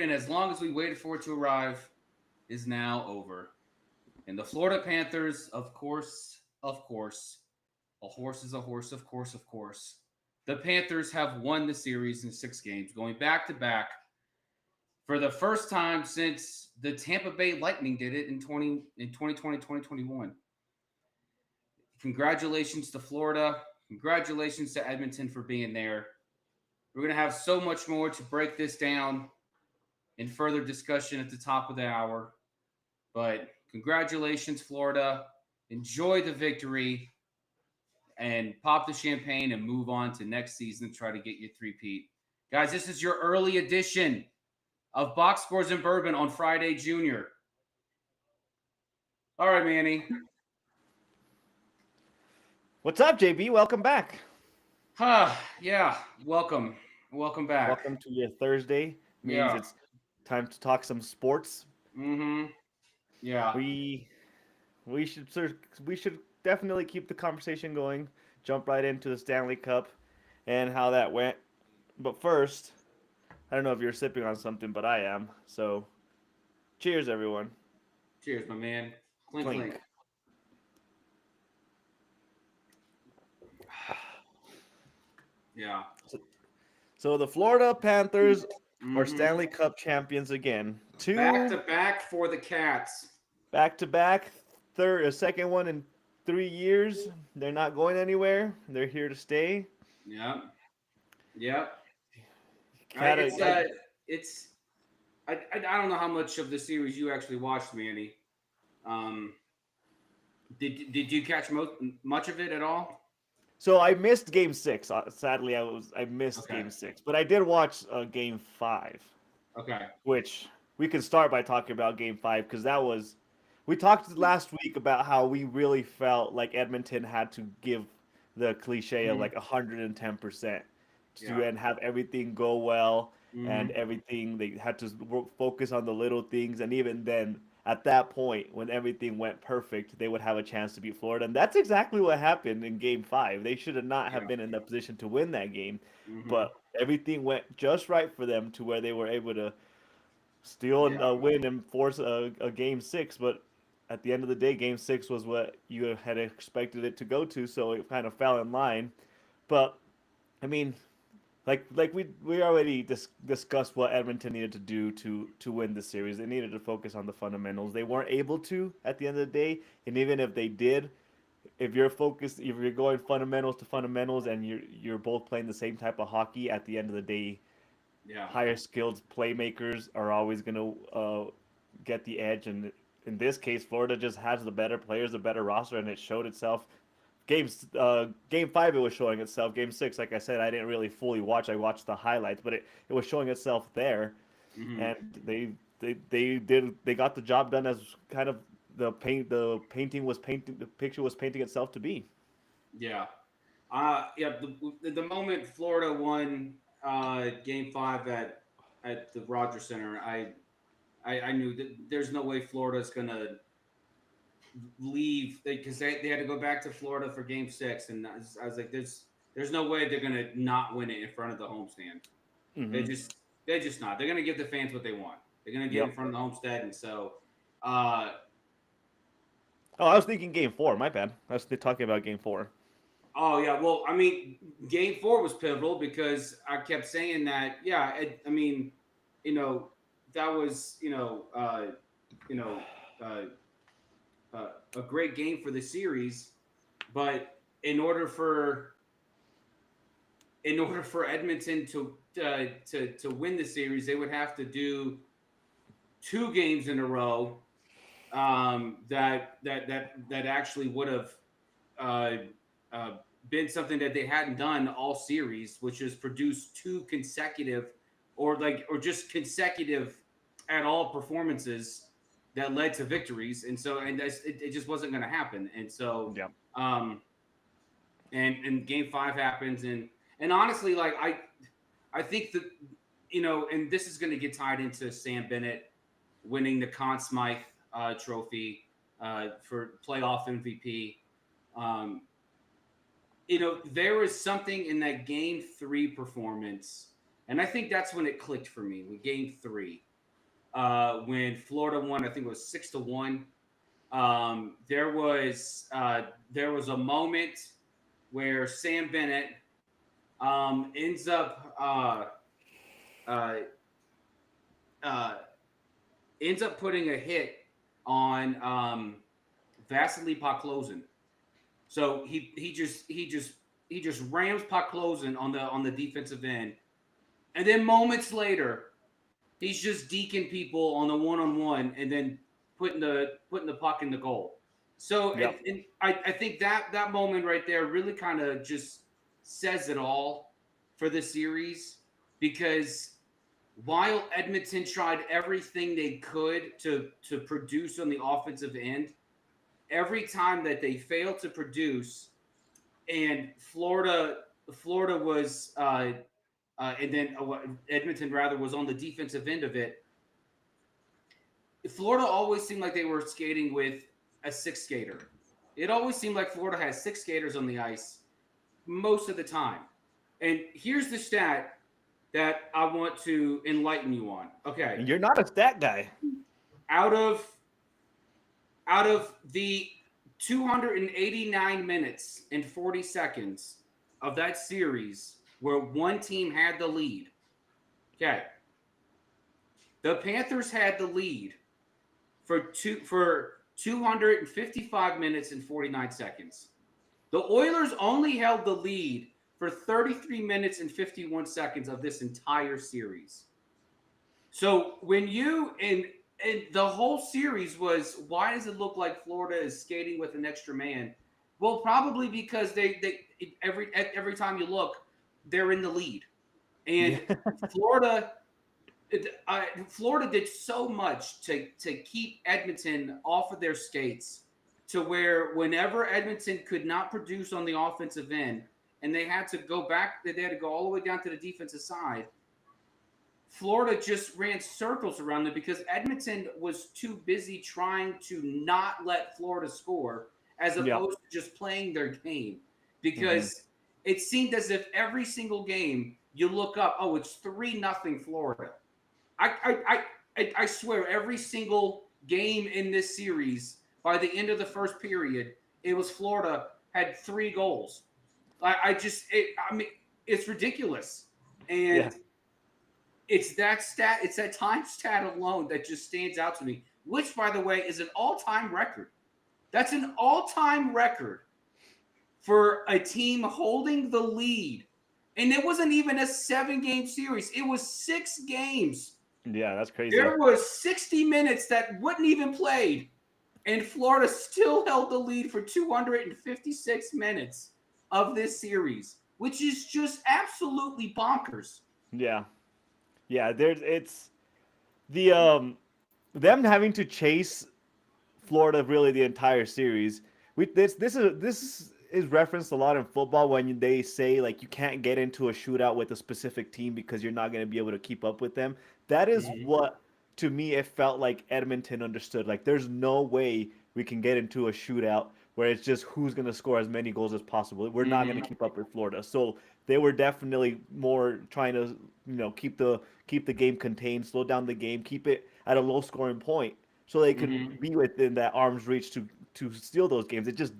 and as long as we waited for it to arrive, is now over. And the Florida Panthers, of course, a horse is a horse, of course, of course. The Panthers have won the series in 6 games, going back to back for the first time since the Tampa Bay Lightning did it in 2020, 2021. Congratulations to Florida. Congratulations to Edmonton for being there. We're going to have so much more to break this down in further discussion at the top of the hour. But congratulations, Florida. Enjoy the victory and pop the champagne and move on to next season and try to get your three-peat. Guys, this is your early edition of Box Scores and Bourbon on Friday Junior. All right, Manny. What's up, JB? Welcome back. Yeah. Welcome back. Welcome to your Thursday. Means it's time to talk some sports. Yeah. We should definitely keep the conversation going. Jump right into the Stanley Cup and how that went. But first, I don't know if you're sipping on something, but I am. So, cheers, everyone. Cheers, my man. Clink, clink. Yeah. So the Florida Panthers are Stanley Cup champions again. Back to back for the Cats. Back to back, second one in 3 years. They're not going anywhere. They're here to stay. Yep. I don't know how much of the series you actually watched, Manny. Did you catch much of it at all? So I missed Game 6. Sadly, I missed Game 6, but I did watch Game 5. Okay. Which we can start by talking about Game 5 because we talked last week about how we really felt like Edmonton had to give the cliche of like 110% and have everything go well and everything. They had to focus on the little things, and even then, at that point, when everything went perfect, they would have a chance to beat Florida. And that's exactly what happened in Game 5. They should not have been in the position to win that game. But everything went just right for them to where they were able to steal a win and force a Game 6. But at the end of the day, Game 6 was what you had expected it to go to, so it kind of fell in line. But, I mean, like we already discussed what Edmonton needed to do to win the series. They needed to focus on the fundamentals. They weren't able to at the end of the day, and even if they did, if you're going fundamentals to fundamentals, and you're both playing the same type of hockey, at the end of the day, higher skilled playmakers are always going to get the edge. And in this case, Florida just has the better players, the better roster, and it showed itself. Game 5, it was showing itself. Game 6, like I said, I didn't really fully watch. I watched the highlights, but it was showing itself there, and they got the job done as kind of the picture was painting itself to be. Yeah, The moment Florida won Game 5 at the Rogers Center, I knew that there's no way Florida's gonna leave because they had to go back to Florida for Game 6, and I was like, there's no way they're gonna not win it in front of the homestand. They're just not. They're gonna give the fans what they want. They're gonna get in front of the homestead, and so. I was thinking Game 4. My bad. I was talking about Game 4. Oh yeah, well, I mean, Game 4 was pivotal because I kept saying that. Yeah, that was a great game for the series, but in order for Edmonton to win the series, they would have to do 2 games in a row that actually would have been something that they hadn't done all series, which is produce 2 consecutive or just consecutive at all performances that led to victories. And so it just wasn't going to happen. And so and Game 5 happens, and honestly, like I think that and this is going to get tied into Sam Bennett winning the Conn Smythe trophy for playoff MVP. There was something in that Game 3 performance, and I think that's when it clicked for me with Game 3. when Florida won. I think it was 6-1. There was a moment where Sam Bennett ends up uh, uh, ends up putting a hit on Vasily Podkolzin. So he just rams Podkolzin on the defensive end, and then moments later, he's just deking people on the one, and then putting the puck in the goal. So Yep. and I think that moment right there really kind of just says it all for the series because while Edmonton tried everything they could to produce on the offensive end, every time that they failed to produce, and Florida was and then Edmonton rather was on the defensive end of it. Florida always seemed like they were skating with a six skater. It always seemed like Florida has six skaters on the ice most of the time. And here's the stat that I want to enlighten you on. Okay, And you're not a stat guy. out of out of the 289 minutes and 40 seconds of that series where one team had the lead. Okay, the Panthers had the lead for 255 minutes and 49 seconds. The Oilers only held the lead for 33 minutes and 51 seconds of this entire series. So when you and the whole series was why does it look like Florida is skating with an extra man? Well, probably because they every time you look, they're in the lead. And Yeah. Florida Florida did so much to keep Edmonton off of their skates to where whenever Edmonton could not produce on the offensive end and they had to go back, they had to go all the way down to the defensive side. Florida just ran circles around them because Edmonton was too busy trying to not let Florida score as Yep. opposed to just playing their game. Hmm. Because it seemed as if every single game you look up, oh, it's 3-0 Florida. I swear every single game in this series by the end of the first period, it was Florida had 3 goals. I mean, it's ridiculous. Yeah. And it's that time stat alone that just stands out to me, which by the way is an all-time record. That's an all-time record for a team holding the lead. And it wasn't even a 7-game series. It was 6 games. Yeah, that's crazy. There was 60 minutes that wouldn't even played, and Florida still held the lead for 256 minutes of this series, which is just absolutely bonkers. Yeah. Yeah, there's it's the them having to chase Florida really the entire series. This is referenced a lot in football when they say like you can't get into a shootout with a specific team because you're not going to be able to keep up with them. That is Mm-hmm. what to me it felt like Edmonton understood. Like there's no way we can get into a shootout where it's just who's going to score as many goals as possible. We're not going to Mm-hmm. keep up with Florida. So they were definitely more trying to keep the game contained, slow down the game, keep it at a low scoring point so they Mm-hmm. could be within that arm's reach to steal those games. It just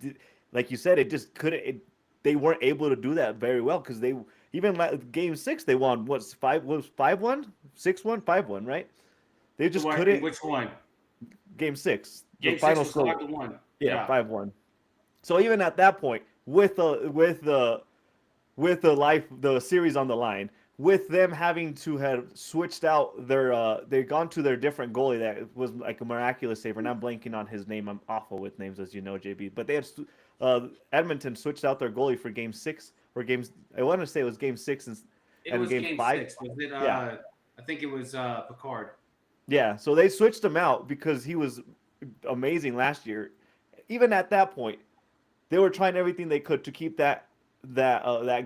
like you said, it just couldn't. They weren't able to do that very well because they even game six they won what's five was 5-1, 6-1, 5-1, right? They just What and couldn't. which one? Game six, the Game six final was score, 5-1. yeah, Yeah. 5-1. So even at that point, with the series on the line, with them having to have switched out they've gone to their different goalie that was like a miraculous saver. And I'm blanking on his name. I'm awful with names, as you know, JB. But they had Edmonton switched out their goalie for game six or games. I want to say it was game six It and was game game five. six. Was it Yeah, I think it was Picard. yeah. So they switched him out because he was amazing last year. Even at that point, they were trying everything they could to keep that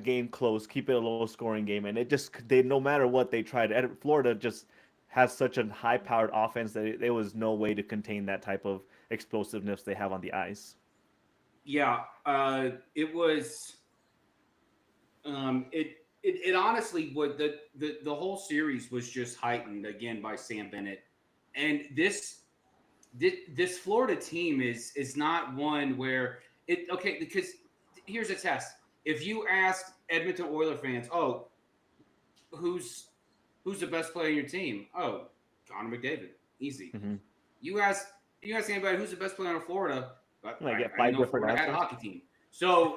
game close, keep it a low scoring game, and it just they no matter what they tried. Florida just has such a high powered offense that there was no way to contain that type of explosiveness they have on the ice. Yeah. It was it honestly would the whole series was just heightened again by Sam Bennett. And this Florida team is not one where it okay because here's a test. If you ask Edmonton Oilers fans, oh, who's who's the best player on your team? Oh, Connor McDavid, easy. Mm-hmm. You ask you ask anybody who's the best player in Florida, I get I didn't five know different Florida had a answers. hockey team. So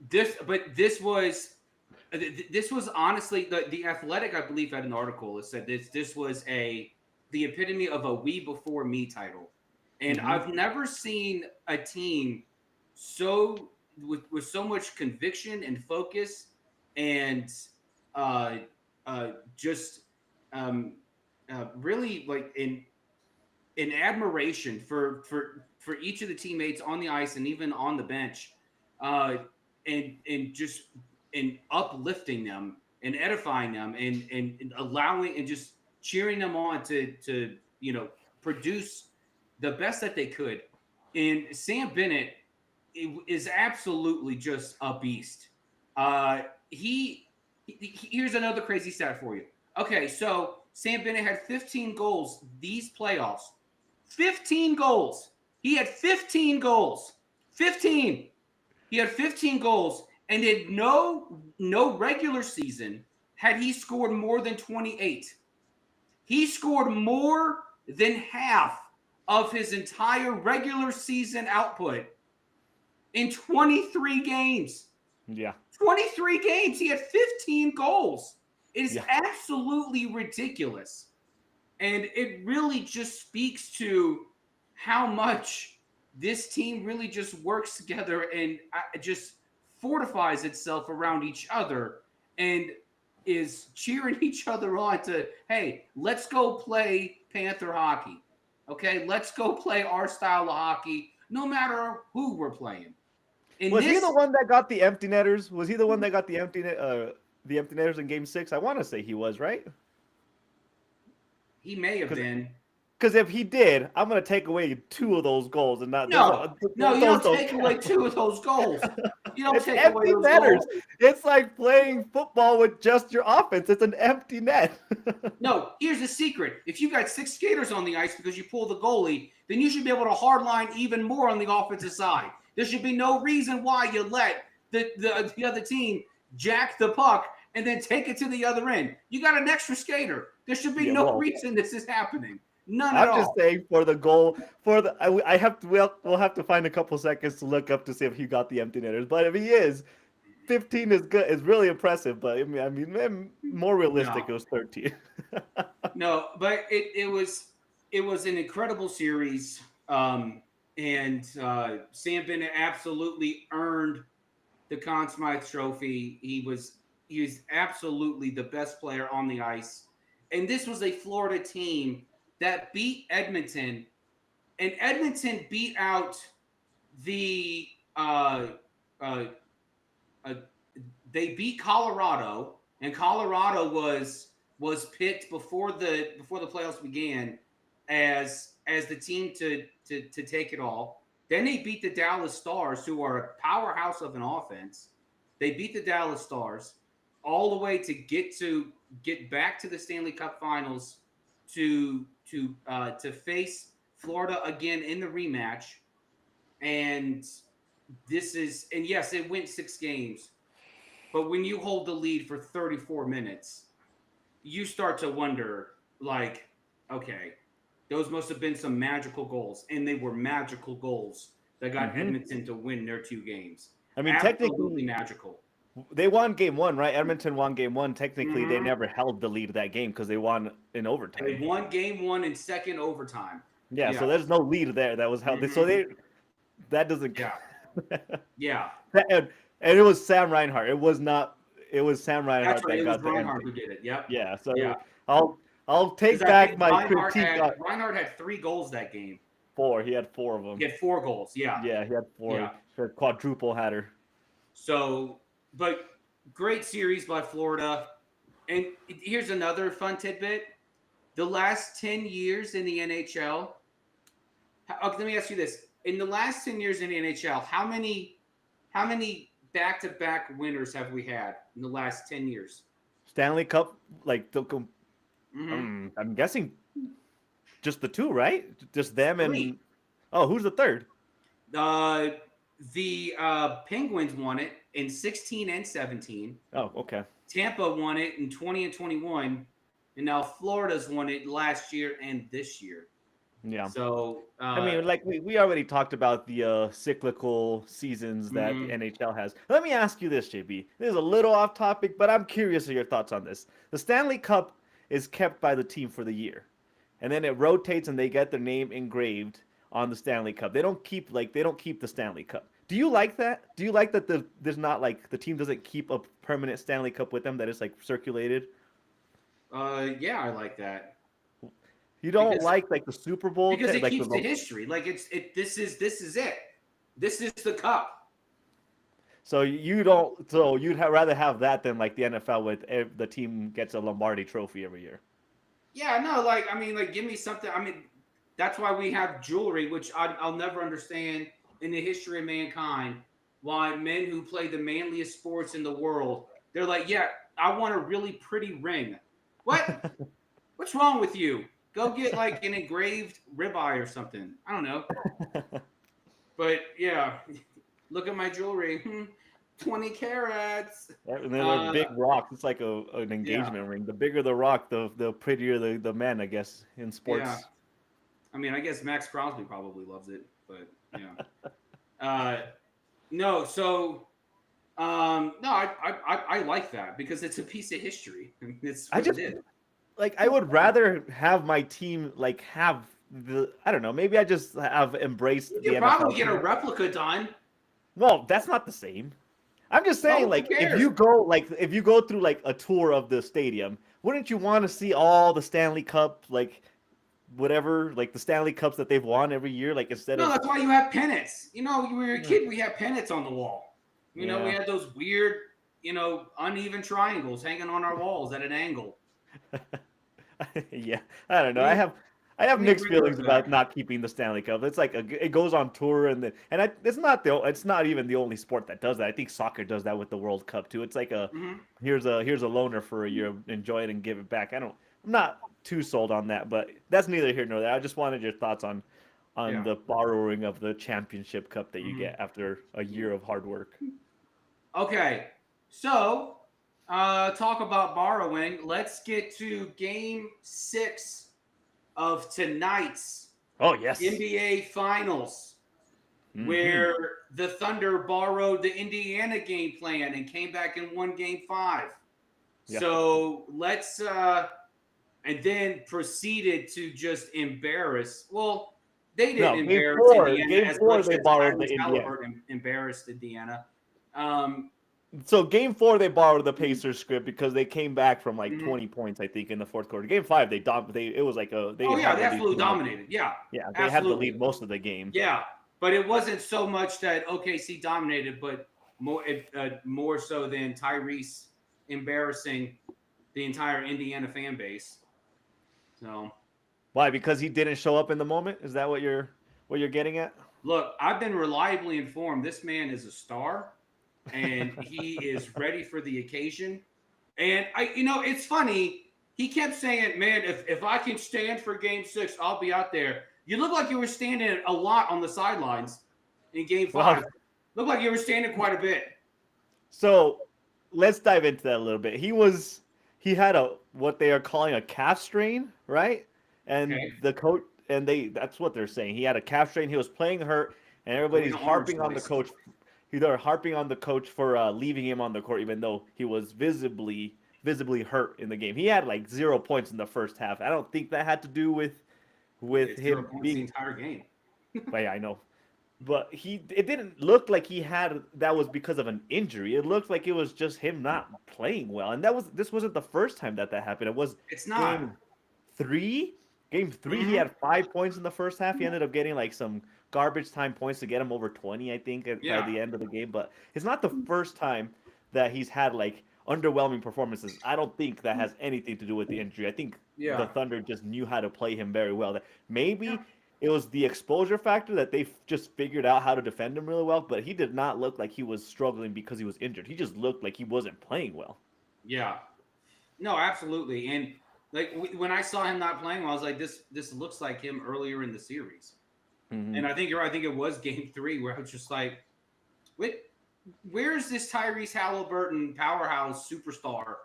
this was this was honestly the Athletic, I believe, had an article that said this was a the epitome of a we before me title, and Mm-hmm. I've never seen a team so with so much conviction and focus and uh, just um, really like in admiration for each of the teammates on the ice and even on the bench, uh, and just and uplifting them and edifying them and allowing and just cheering them on to produce the best that they could. And Sam Bennett is absolutely just a beast. Uh, here's another crazy stat for you. Okay, so Sam Bennett had 15 goals these playoffs. 15 goals. He had 15 goals. 15. He had 15 goals, and in no regular season had he scored more than 28. He scored more than half of his entire regular season output in 23 games. Yeah. 23 games. He had 15 goals. It is Yeah. absolutely ridiculous. And it really just speaks to how much this team really just works together and just fortifies itself around each other and is cheering each other on to, hey, let's go play Panther hockey. Okay, let's go play our style of hockey, no matter who we're playing. In Was he this, the one that got the empty netters? Was he the one that got the empty netters in Game 6? I want to say he was, right? he may have Because been. if he did, I'm gonna take away 2 of those goals, and not those. No, you Those don't don't take away count. 2 of those goals. You don't It's take away empty those netters. goals. It's like playing football with just your offense. It's an empty net. No, here's the secret. If you got 6 skaters on the ice because you pull the goalie, then you should be able to hardline even more on the offensive side. There should be no reason why you let the other team jack the puck and then take it to the other end. You got an extra skater. There should be Yeah, no well, reason this is happening. None at I'm just all. saying for the goal for the I have to we'll have to find a couple seconds to look up to see if he got the empty netters. But if he is, 15 is good. Is really impressive. But I mean, more realistic, No. it was 13. No, but it was an incredible series, and Sam Bennett absolutely earned the Conn Smythe Trophy. He was absolutely the best player on the ice, and this was a Florida team that beat Edmonton, and Edmonton beat out the uh, uh, they beat Colorado, and Colorado was picked before the playoffs began as the team to take it all. Then they beat the Dallas Stars, who are a powerhouse of an offense. They beat the Dallas Stars all the way to get back to the Stanley Cup Finals to face Florida again in the rematch. And and yes, it went 6 games, but when you hold the lead for 34 minutes, you start to wonder, like, okay, those must have been some magical goals, and they were magical goals that got hmm Edmonton to win their 2 games. I mean, Absolutely technically, magical. they won Game 1, right? Edmonton won Game 1. Technically, they Mm-hmm. never held the lead of that game because they won in They overtime. won game 1 in second overtime. Yeah, so Yeah. there's no lead there that was held. So Mm-hmm. that doesn't Yeah. count. Yeah. And it was Sam Reinhart. It was not. It was Sam That's Reinhart right. that It was got the Reinhardt empty. who did it. Yep. Yeah. Yeah. So I'll Because take I back think my Reinhardt critique had on Reinhardt had 3 goals that game. 4. He had 4 of them. He had 4 goals. Yeah. Yeah, he had 4. Yeah. He had quadruple header. So, but great series by Florida. And here's another fun tidbit. The last 10 years in the NHL, okay, let me ask you this. In the last 10 years in the NHL, how many back-to-back winners have we had in the last 10 years? Stanley Cup, like Mm-hmm. I'm guessing Just the two, right? Just them and Three. oh, who's the third? Uh, the Penguins won it in 16 and 17. Oh, okay. Tampa won it in 20 and 21, and now Florida's won it last year and this year. Yeah. So, I mean, like we already talked about the cyclical seasons that the mhm. NHL has. Let me ask you this, JB. This is a little off topic, but I'm curious of your thoughts on this. The Stanley Cup is kept by the team for the year, and then it rotates, and they get their name engraved on the Stanley Cup. They don't keep the Stanley Cup. Do you like that? Do you like that there's not like the team doesn't keep a permanent Stanley Cup with them that is like circulated? Yeah, I like that You don't because like the Super Bowl, it like the keeps the history. Like this is it. This is the cup. So you don't. So you'd rather have that than like the NFL with the team gets a Lombardi Trophy every year. Yeah, no, like I mean, like give me something. I mean, that's why we have jewelry, which I'll never understand in the history of mankind. Why men who play the manliest sports in the world, they're like, yeah, I want a really pretty ring. What? What's wrong with you? Go get like an engraved ribeye or something. I don't know. But yeah, look at my jewelry. 20 carats. And they're Uh, big rocks. It's like an yeah, engagement ring. The bigger the rock, the prettier the men, I guess, in yeah. sports. I mean, I guess Max Crosby probably loves it, but yeah. Uh, no, so no, I like that because it's a piece of history. It's I what it just is. like I would rather have my team like have the I don't know. Maybe I just have embraced You the could probably NFL get a too. replica done. Well, that's not the same. I'm just saying, Oh, who like, cares? if you go through like a tour of the stadium, wouldn't you want to see all the Stanley Cup, like whatever, like the Stanley Cups that they've won every year, like instead No, of that's why you have pennants. You know, you were a yeah, kid, we had pennants on the wall. You know, we yeah, had those weird, uneven triangles hanging on our walls at an angle. yeah. I don't know. We I need, have I have we need to mixed bring those feelings back. about not keeping the Stanley Cup. It's like it goes on tour it's not even the only sport that does that. I think soccer does that with the World Cup too. It's like Hmm. here's a loaner for a year, enjoy it and give it back. I'm not too sold on that, but that's neither here nor there. I just wanted your thoughts on Yeah. the borrowing of the championship cup that you Hmm. get after a year of hard work. Okay. So, talk about borrowing. Let's get to game 6 of tonight's Oh yes. NBA Finals, Mm-hmm. where the Thunder borrowed the Indiana game plan and came back and won game 5. Yeah. So and then proceeded to just embarrass. Well, they No, didn't game embarrass four. Indiana Game as four, much they as borrowed the Tyrese Indiana. Halliburton embarrassed Indiana. Um, So game four, they borrowed the Pacers script because they came back from like mhm. 20 points, I think, in the fourth quarter. Game five, they it was like they Oh yeah, had they the lead absolutely pretty much. dominated. Yeah, Yeah, they had the absolutely. lead most of the game. Yeah, but it wasn't so much that OKC dominated, but more so than Tyrese embarrassing the entire Indiana fan base. So Why? Because he didn't show up in the moment. Is that what you're getting at? look, I've been reliably informed this man is a star and he is ready for the occasion. And it's funny. He kept saying, "Man, if I can stand for Game 6, I'll be out there." You look like you were standing a lot on the sidelines in Game Well, 5. Look like you were standing quite a bit. so let's dive into that a little bit. He had a what they are calling a calf strain, right? Okay, And the coach and they that's what they're saying. He had a calf strain. He was playing hurt, and maybe everybody's an arm harping on the slice. coach. They're harping on the coach for leaving him on the court, even though he was visibly hurt in the game. He had like 0 points in the first half. I don't think that had to do with It's zero him points the being. entire game. Well, yeah, I know, but it didn't look like he had that was because of an injury. It looked like it was just him not playing well, and this wasn't the first time that happened. It was It's not. game three. Game three, he Hmm. had 5 points in the first half. He ended up getting like some garbage time points to get him over 20, I think, by Yeah, the end of the game. But it's not the first time that he's had like underwhelming performances. I don't think that has anything to do with the injury. I think the yeah, Thunder just knew how to play him very well. That yeah, maybe it was the exposure factor that they just figured out how to defend him really well. But he did not look like he was struggling because he was injured. He just looked like he wasn't playing well. yeah. No, absolutely. And Like when I saw him not playing, I was like, this looks like him earlier in the series. Mm-hmm. And I think you're right. I think it was game 3 where I was just like, wait, where's this Tyrese Halliburton powerhouse superstar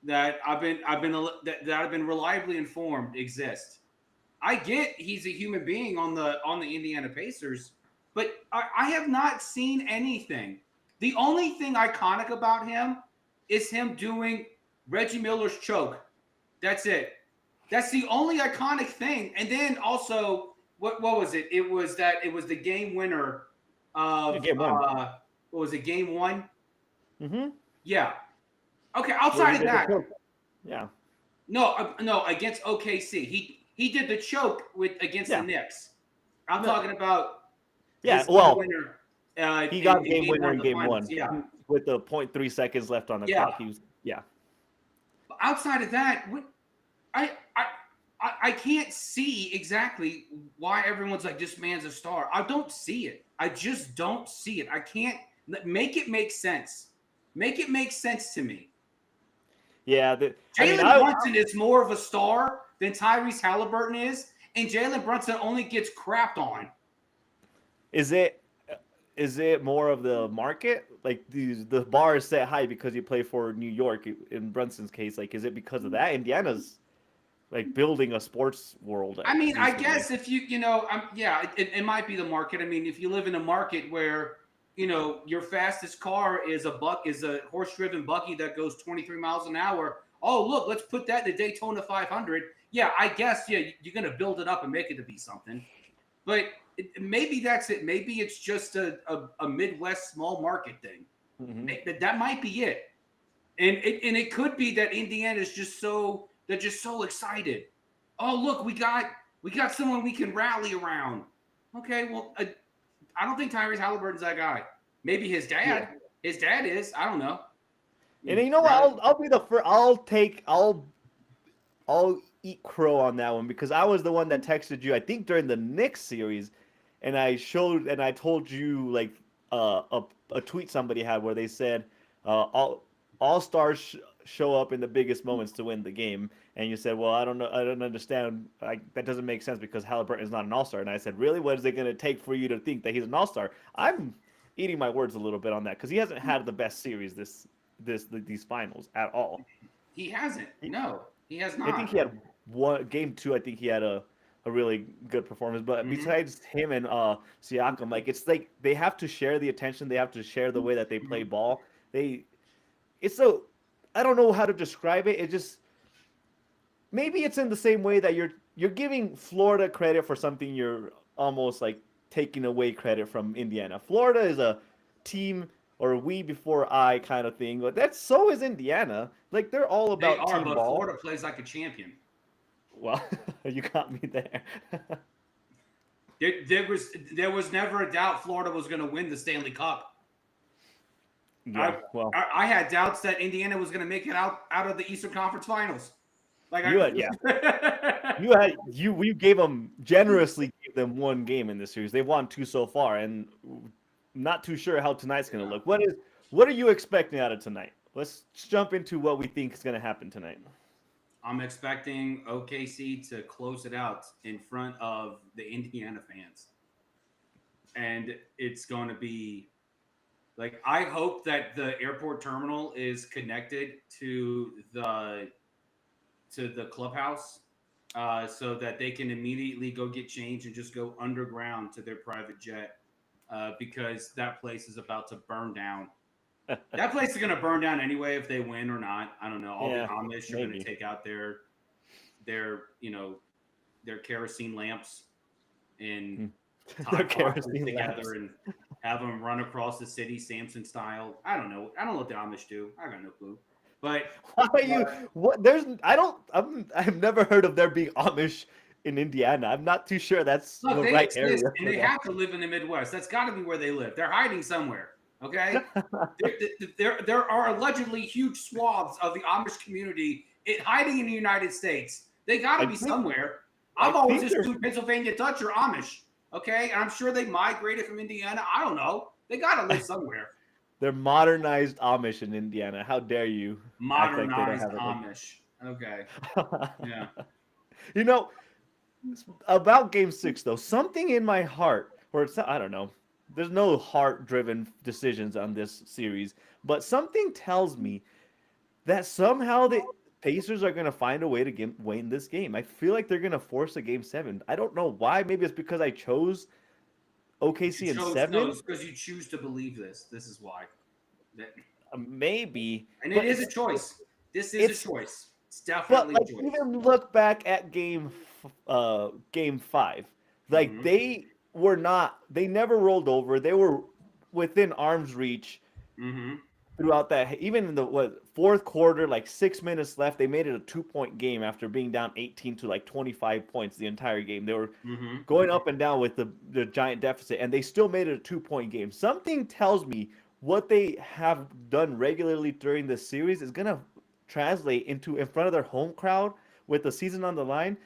that I've been reliably informed exists? I get he's a human being on the Indiana Pacers, but I have not seen anything. The only thing iconic about him is him doing Reggie Miller's choke. That's it. That's the only iconic thing. And then also, what was it? It was the game winner Yeah, of game one. what was it? Game 1. Mm-hmm. Yeah. Okay. Where he Outside of did the that, choke. Yeah. no, against OKC. He did the choke against the Yeah. Knicks. I'm No. talking about Yeah. his game Well, winner he got in game game winner 1 in of the game finals. one Yeah. with the 0.3 seconds left on the Yeah. clock. He was But outside of that, I I I can't see exactly why everyone's like this man's a star. I don't see it. I just don't see it. I can't make it make sense. Make it make sense to me. Yeah. Jalen Brunson is more of a star than Tyrese Halliburton is, and Jalen Brunson only gets crapped on. Is it more of the market? Like the bar is set high because you play for New York in Brunson's case. Like, is it because of that? Indiana's like building a sports world. I mean, I recently. guess if yeah, it might be the market. I mean, if you live in a market where your fastest car is a horse-driven buggy that goes 23 miles an hour. Oh, look, let's put that in the Daytona 500. Yeah, I guess you're gonna build it up and make it to be something. But maybe that's it. Maybe it's just a Midwest small market thing. Mm-hmm. That might be it. And it could be that Indiana's they're just so excited. Oh, look, we got someone we can rally around. Okay, well, I don't think Tyrese Halliburton's that guy. Maybe his dad. Yeah. His dad is. I don't know. And you know what? I'll be the first. I'll eat crow on that one because I was the one that texted you. I think during the Knicks series, and I told you like a tweet somebody had where they said all stars show up in the biggest moments to win the game, and you said, well, I don't know, I don't understand. That doesn't make sense because Halliburton is not an all star. And I said, really, what is it going to take for you to think that he's an all star? I'm eating my words a little bit on that because he hasn't had the best series these finals at all. He hasn't. No, he has not. I think he had game 2. I think he had a really good performance. But besides him and Siakam, like it's like they have to share the attention. They have to share the way that they play ball. I don't know how to describe it. It just maybe it's in the same way that you're giving Florida credit for something you're almost like taking away credit from Indiana. Florida is a team or we before I kind of thing, but so is Indiana. Like they're all about team but ball. Florida plays like a champion. Well, you got me there. There was never a doubt Florida was going to win the Stanley Cup. Yeah, I had doubts that Indiana was going to make it out of the Eastern Conference Finals. We gave them generously gave them one game in this series. They've won 2 so far, and not too sure how tonight's going to look. What are you expecting out of tonight? Let's jump into what we think is going to happen tonight. I'm expecting OKC to close it out in front of the Indiana fans, and it's going to be like I hope that the airport terminal is connected to the clubhouse so that they can immediately go get changed and just go underground to their private jet because that place is about to burn down. That place is going to burn down anyway if they win or not. I don't know. All the Amish are going to take out their kerosene lamps and tie boxes together and have them run across the city Samson style. I don't know. I don't know what the Amish do. I got no clue. But why are you? What? I've never heard of there being Amish in Indiana. I'm not too sure that's the right area. And they have to live in the Midwest. That's got to be where they live. They're hiding somewhere. Okay, there are allegedly huge swaths of the Amish community hiding in the United States. They got to be somewhere. I've always assumed Pennsylvania Dutch or Amish. Okay, and I'm sure they migrated from Indiana. I don't know. They got to live somewhere. They're modernized Amish in Indiana. How dare you? Modernized Amish. Okay. Yeah. You know, about Game Six though, something in my heart, or it's I don't know. There's no heart-driven decisions on this series, but something tells me that somehow the Pacers are gonna find a way to win this game. I feel like they're gonna force a Game Seven. I don't know why. Maybe it's because I chose You OKC in chose no, seven. it's because you choose to believe this. This is why. That, Maybe, and it but is a choice. This is a it's choice. It's but definitely a like choice. even look back at game five, like Mm-hmm. they never rolled over. They were within arm's reach Mm-hmm. throughout that. Even in the fourth quarter, like 6 minutes left, they made it a 2 point game after being down 18 to like 25 points the entire game. They were Mm-hmm. going up and down with the giant deficit, and they still made it a 2 point game. Something tells me what they have done regularly during this series is gonna translate into in front of their home crowd with the season on the line.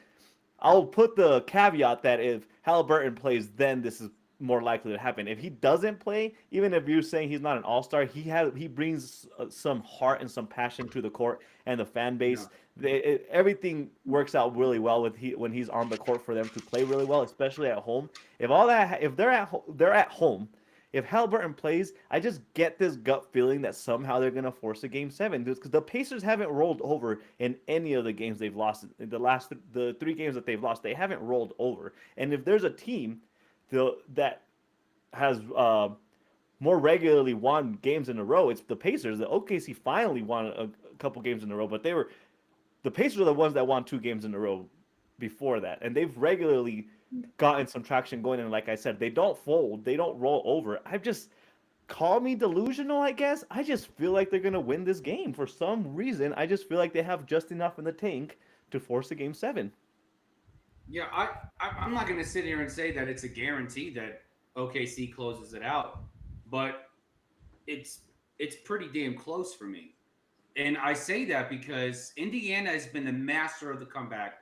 I'll put the caveat that if Halliburton plays, then this is more likely to happen. If he doesn't play, even if you're saying he's not an all-star, he brings some heart and some passion to the court and the fan Yeah. base. Everything works out really well when he's on the court for them to play really well, especially at home. If they're at home, if Halliburton plays, I just get this gut feeling that somehow they're gonna force a game seven because the Pacers haven't rolled over in any of the games they've lost. In the 3 games that they've lost, they haven't rolled over. And if there's a team that has more regularly won games in a row, it's the Pacers. The OKC finally won a couple games in a row, but the Pacers are the ones that won 2 games in a row before that, and they've regularly gotten some traction going. And like I said, they don't fold, they don't roll over. I just call me delusional, I guess. I just feel like they're gonna win this game for some reason. I just feel like they have just enough in the tank to force a game seven. Yeah. I'm not going to sit here and say that it's a guarantee that OKC closes it out, but it's it's pretty damn close for me. And I say that because Indiana has been the master of the comeback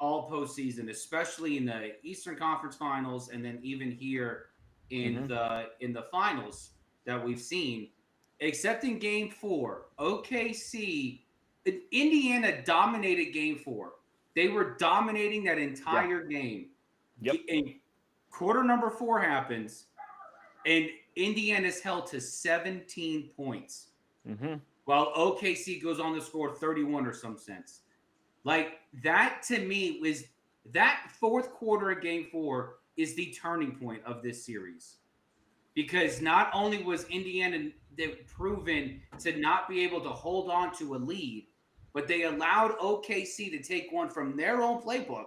all postseason, especially in the Eastern Conference Finals, and then even here Mm-hmm. in the finals that we've seen. Except in Game Four, OKC, Indiana dominated Game Four. They were dominating that Yeah. entire game. Yep. And quarter number four happens, and Indiana's held to 17 points, Mm-hmm. while OKC goes on to score 31 or some sense. Like that to me was that fourth quarter of game four is the turning point of this series. Because not only was Indiana proven to not be able to hold on to a lead, but they allowed OKC to take one from their own playbook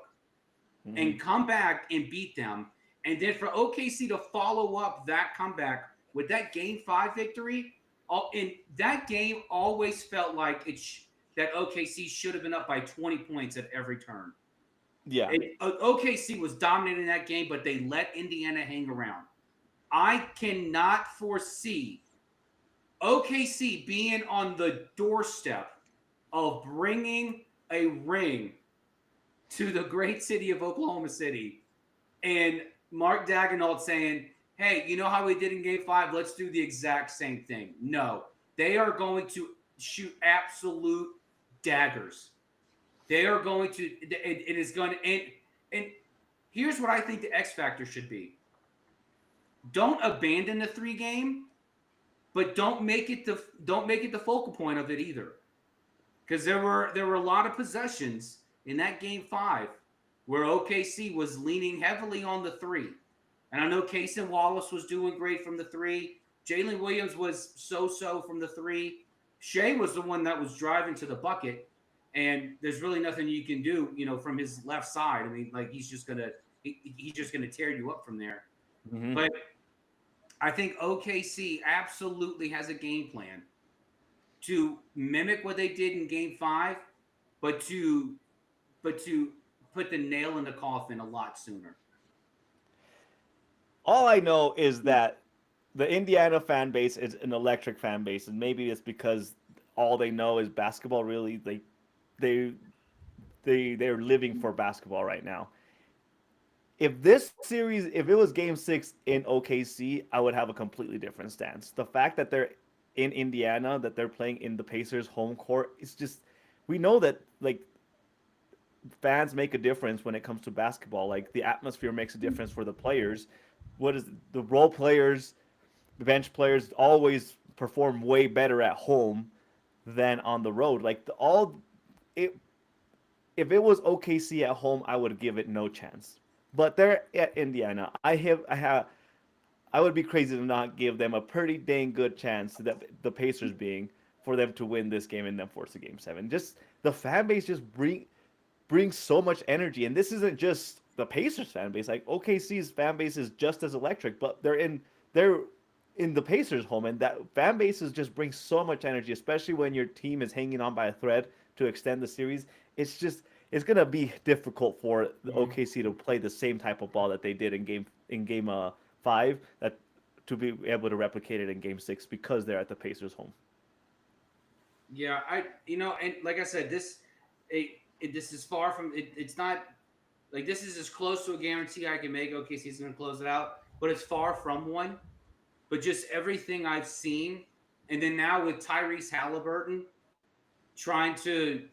Mm-hmm. and come back and beat them. And then for OKC to follow up that comeback with that game five victory, and that game always felt like that OKC should have been up by 20 points at every turn. Yeah. OKC was dominating that game, but they let Indiana hang around. I cannot foresee OKC being on the doorstep of bringing a ring to the great city of Oklahoma City and Mark Daigneault saying, hey, you know how we did in game five? Let's do the exact same thing. No, they are going to shoot absolute daggers. They are going to, it is going to, and here's what I think the X factor should be. Don't abandon the 3 game, but don't make it the focal point of it either. Because there were a lot of possessions in that game five where OKC was leaning heavily on the 3. And I know Cason Wallace was doing great from the 3. Jalen Williams was so from the 3. Shea was the one that was driving to the bucket, and there's really nothing you can do, from his left side. I mean, like he's just gonna tear you up from there. Mm-hmm. But I think OKC absolutely has a game plan to mimic what they did in Game Five, but to put the nail in the coffin a lot sooner. All I know is that the Indiana fan base is an electric fan base, and maybe it's because all they know is basketball. Really, they they're living for basketball right now. If it was Game Six in OKC, I would have a completely different stance. The fact that they're in Indiana, that they're playing in the Pacers' home court, it's just we know that like fans make a difference when it comes to basketball. Like the atmosphere makes a difference for the players. What is the role players, the bench players always perform way better at home than on the road. Like all it if it was OKC at home, I would give it no chance. But they're at Indiana. I would be crazy to not give them a pretty dang good chance that the Pacers being for them to win this game and then force a game seven. Just the fan base just brings so much energy, and this isn't just the Pacers fan base. Like OKC's fan base is just as electric, but they're in the Pacers home, and that fan bases just brings so much energy, especially when your team is hanging on by a thread to extend the series. It's gonna be difficult for the Mhm. OKC to play the same type of ball that they did in game 5 that to be able to replicate it in game 6 because they're at the Pacers home. Yeah, and like I said, this is far from it. It's not like this is as close to a guarantee I can make. OKC's going to close it out, but it's far from one. But just everything I've seen, and then now with Tyrese Halliburton trying to,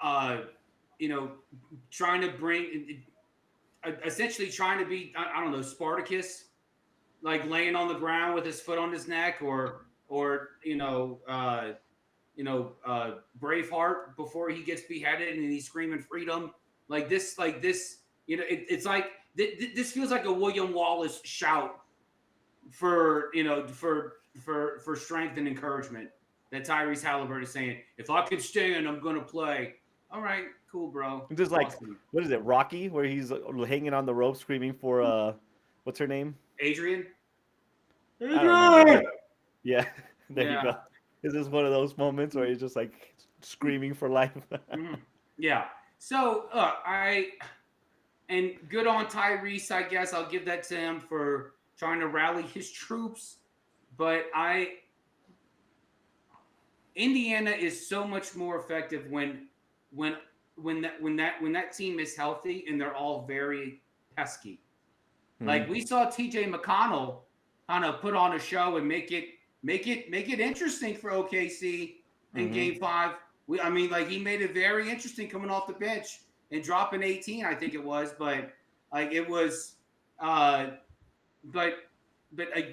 uh, you know, trying to bring, essentially trying to be, I don't know, Spartacus, like laying on the ground with his foot on his neck, or Braveheart before he gets beheaded and he's screaming freedom, like this. It's like this feels like a William Wallace shout for strength and encouragement that Tyrese Halliburton is saying, if I could stand, I'm gonna play. All right, cool, bro. Just like Awesome. what is it, Rocky, where he's hanging on the rope screaming for what's her name? Adrian. I don't know, but Adrian. yeah, there you Yeah. go. Is this one of those moments where he's just like screaming for life? Mhm. Yeah. So and good on Tyrese, I guess. I'll give that to him for trying to rally his troops. But I Indiana is so much more effective when when that team is healthy and they're all very pesky. Hmm. Like we saw TJ McConnell kind of put on a show and make it interesting for OKC in Hmm. game 5. I mean, like he made it very interesting coming off the bench and dropping 18, I think it was, but like it was uh but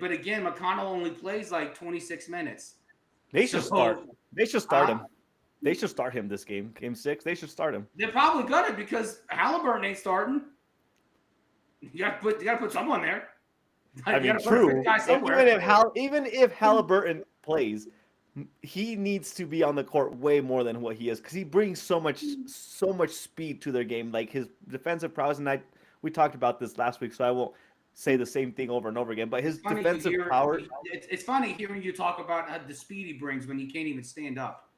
but again, McConnell only plays like 26 minutes. They should start. So They should start uh, him. They should start him this game, game 6. They should start him. they're probably gonna because Halliburton ain't starting. You gotta put someone there. I You mean, gotta put a fifth true. guy Even somewhere. if Halliburton plays, he needs to be on the court way more than what he is because he brings so much speed to their game. Like his defensive prowess, and we talked about this last week, so I won't say the same thing over and over again. But It's his funny you defensive hear. power, It's funny hearing you talk about the speed he brings when he can't even stand up.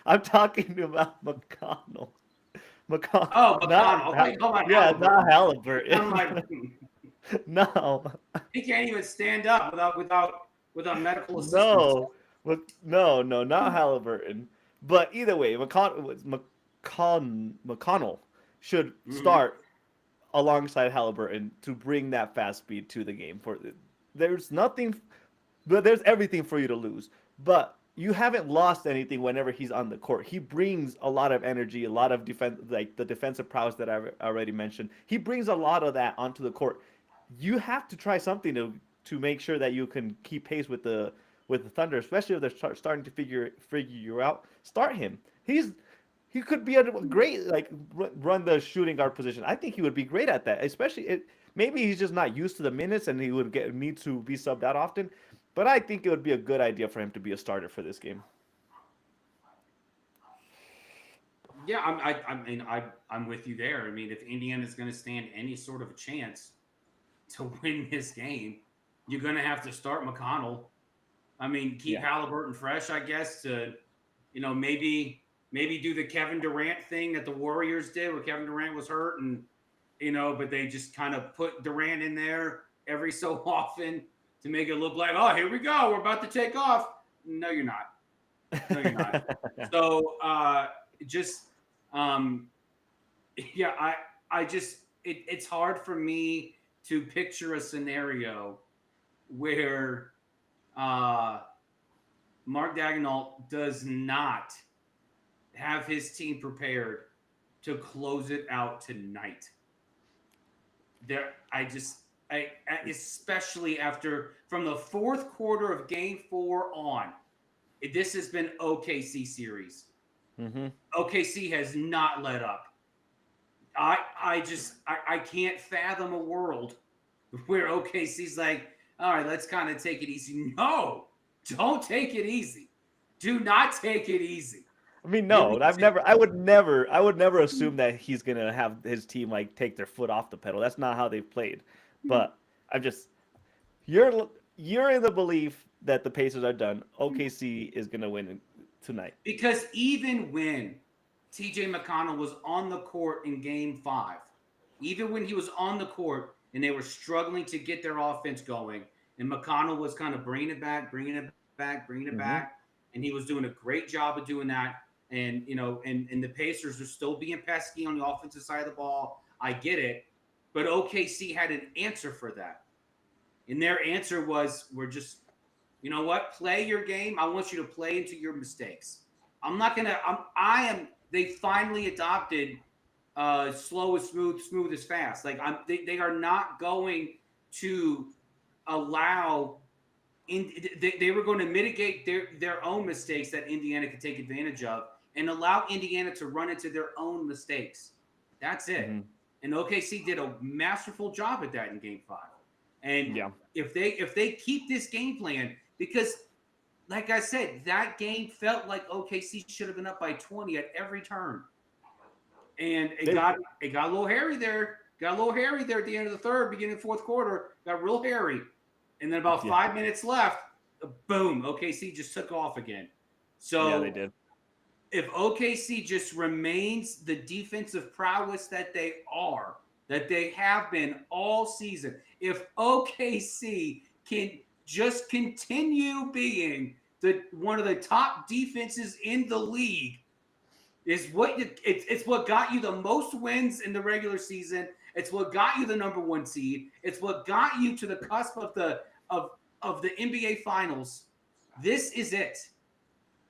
I'm talking about McConnell. McConnell, Oh, McConnell. Okay, come on, yeah, not Halliburton. I'm Halliburton. like, No, he can't even stand up without medical assistance. no, no, not Halliburton. But either way, McConnell should Hmm. start alongside Halliburton to bring that fast speed to the game. There's nothing, but there's everything for you to lose. But you haven't lost anything whenever he's on the court. He brings a lot of energy, a lot of defense, like the defensive prowess that I already mentioned. He brings a lot of that onto the court. You have to try something to make sure that you can keep pace with the Thunder, especially if they're starting to figure you out. Start him. He could be a great like run the shooting guard position. I think he would be great at that, especially maybe he's just not used to the minutes and he would need to be subbed out often. But I think it would be a good idea for him to be a starter for this game. Yeah, I'm with you there. I mean, if Indiana is going to stand any sort of a chance to win this game, you're going to have to start McConnell. I mean, keep Yeah. Halliburton fresh, I guess. To maybe do the Kevin Durant thing that the Warriors did, where Kevin Durant was hurt, and but they just kind of put Durant in there every so often to make it look like, oh, here we go, we're about to take off. No, you're not. No, you're not. So just um, yeah, I just it's hard for me to picture a scenario where uh Mark Daigneault does not have his team prepared to close it out tonight. There, especially after from the fourth quarter of Game 4 on, this has been OKC series. Mm-hmm. OKC has not let up. I can't fathom a world where OKC's like, all right, let's kind of take it easy. No, don't take it easy. Do not take it easy. I mean, You no, need to. I would never assume that he's gonna have his team like take their foot off the pedal. That's not how they've played. But I'm just, you're in the belief that the Pacers are done. OKC is gonna win tonight. Because even when TJ McConnell was on the court in Game 5, even when he was on the court and they were struggling to get their offense going, and McConnell was kind of bringing it back, bringing it back, Mm-hmm. and he was doing a great job of doing that. And and the Pacers are still being pesky on the offensive side of the ball. I get it, but OKC had an answer for that, and their answer was, "We're just, you know what? Play your game. I want you to play into your mistakes. I'm not gonna. I am. They finally adopted slow is smooth, smooth is fast. Like they are not going to allow. They were going to mitigate their own mistakes that Indiana could take advantage of, and allow Indiana to run into their own mistakes. That's it. Mm-hmm. And OKC did a masterful job at that in Game 5. And Yeah. if they keep this game plan, because like I said, that game felt like OKC should have been up by 20 at every turn. And it got a little hairy there. Got a little hairy there at the end of the third, beginning of the fourth quarter. Got real hairy. And then about 5 minutes left, boom, OKC just took off again. So yeah, they did. If OKC just remains the defensive prowess that they have been all season, if OKC can just continue being one of the top defenses in the league, it's what got you the most wins in the regular season. It's what got you the number 1 seed. It's what got you to the cusp of the NBA Finals. This is it.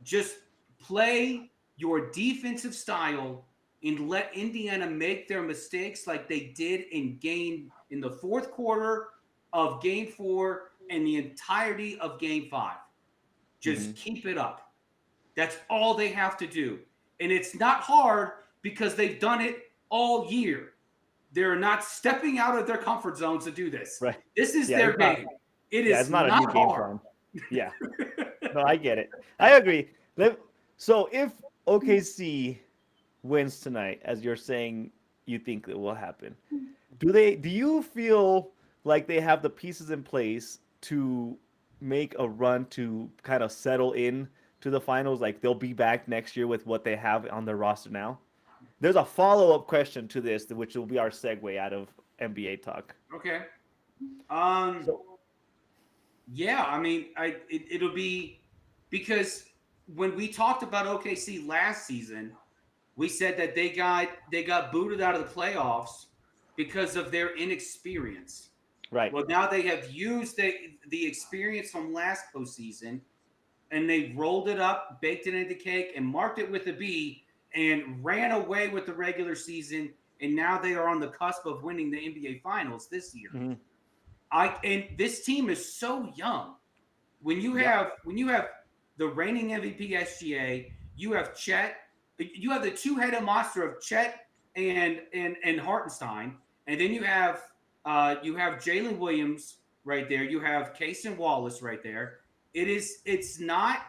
Just play your defensive style and let Indiana make their mistakes like they did in the fourth quarter of Game 4 and the entirety of Game 5. Just keep it up. That's all they have to do. And it's not hard because they've done it all year. They're not stepping out of their comfort zones to do this. Right. This is their game. It's not a new game plan. Yeah. No, I get it. I agree. So if OKC wins tonight, as you're saying you think it will happen, do you feel like they have the pieces in place to make a run to kind of settle in to the finals? Like they'll be back next year with what they have on their roster now? There's a follow-up question to this, which will be our segue out of NBA talk. Okay. Yeah, I mean, it'll be because when we talked about OKC last season, we said that they got booted out of the playoffs because of their inexperience. Right. Well, now they have used the experience from last postseason, and they rolled it up, baked it into cake, and marked it with a B, and ran away with the regular season. And now they are on the cusp of winning the NBA Finals this year. Mm-hmm. And this team is so young. When you have the reigning MVP SGA, you have Chet, you have the two-headed monster of Chet and Hartenstein, and then you have Jalen Williams right there. You have Cason Wallace right there. It is not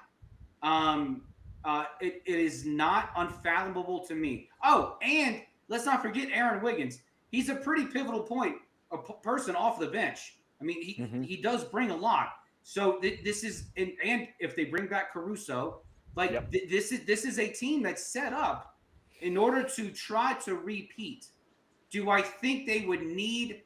unfathomable to me. Oh, and let's not forget Aaron Wiggins. He's a pretty pivotal person off the bench. I mean, he does bring a lot. So this is and if they bring back Caruso, this is a team that's set up in order to try to repeat. Do I think they would need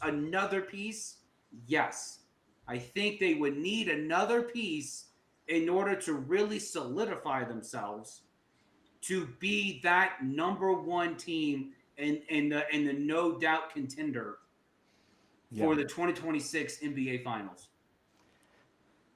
another piece? Yes. I think they would need another piece in order to really solidify themselves to be that number 1 team and the no doubt contender for the 2026 NBA Finals.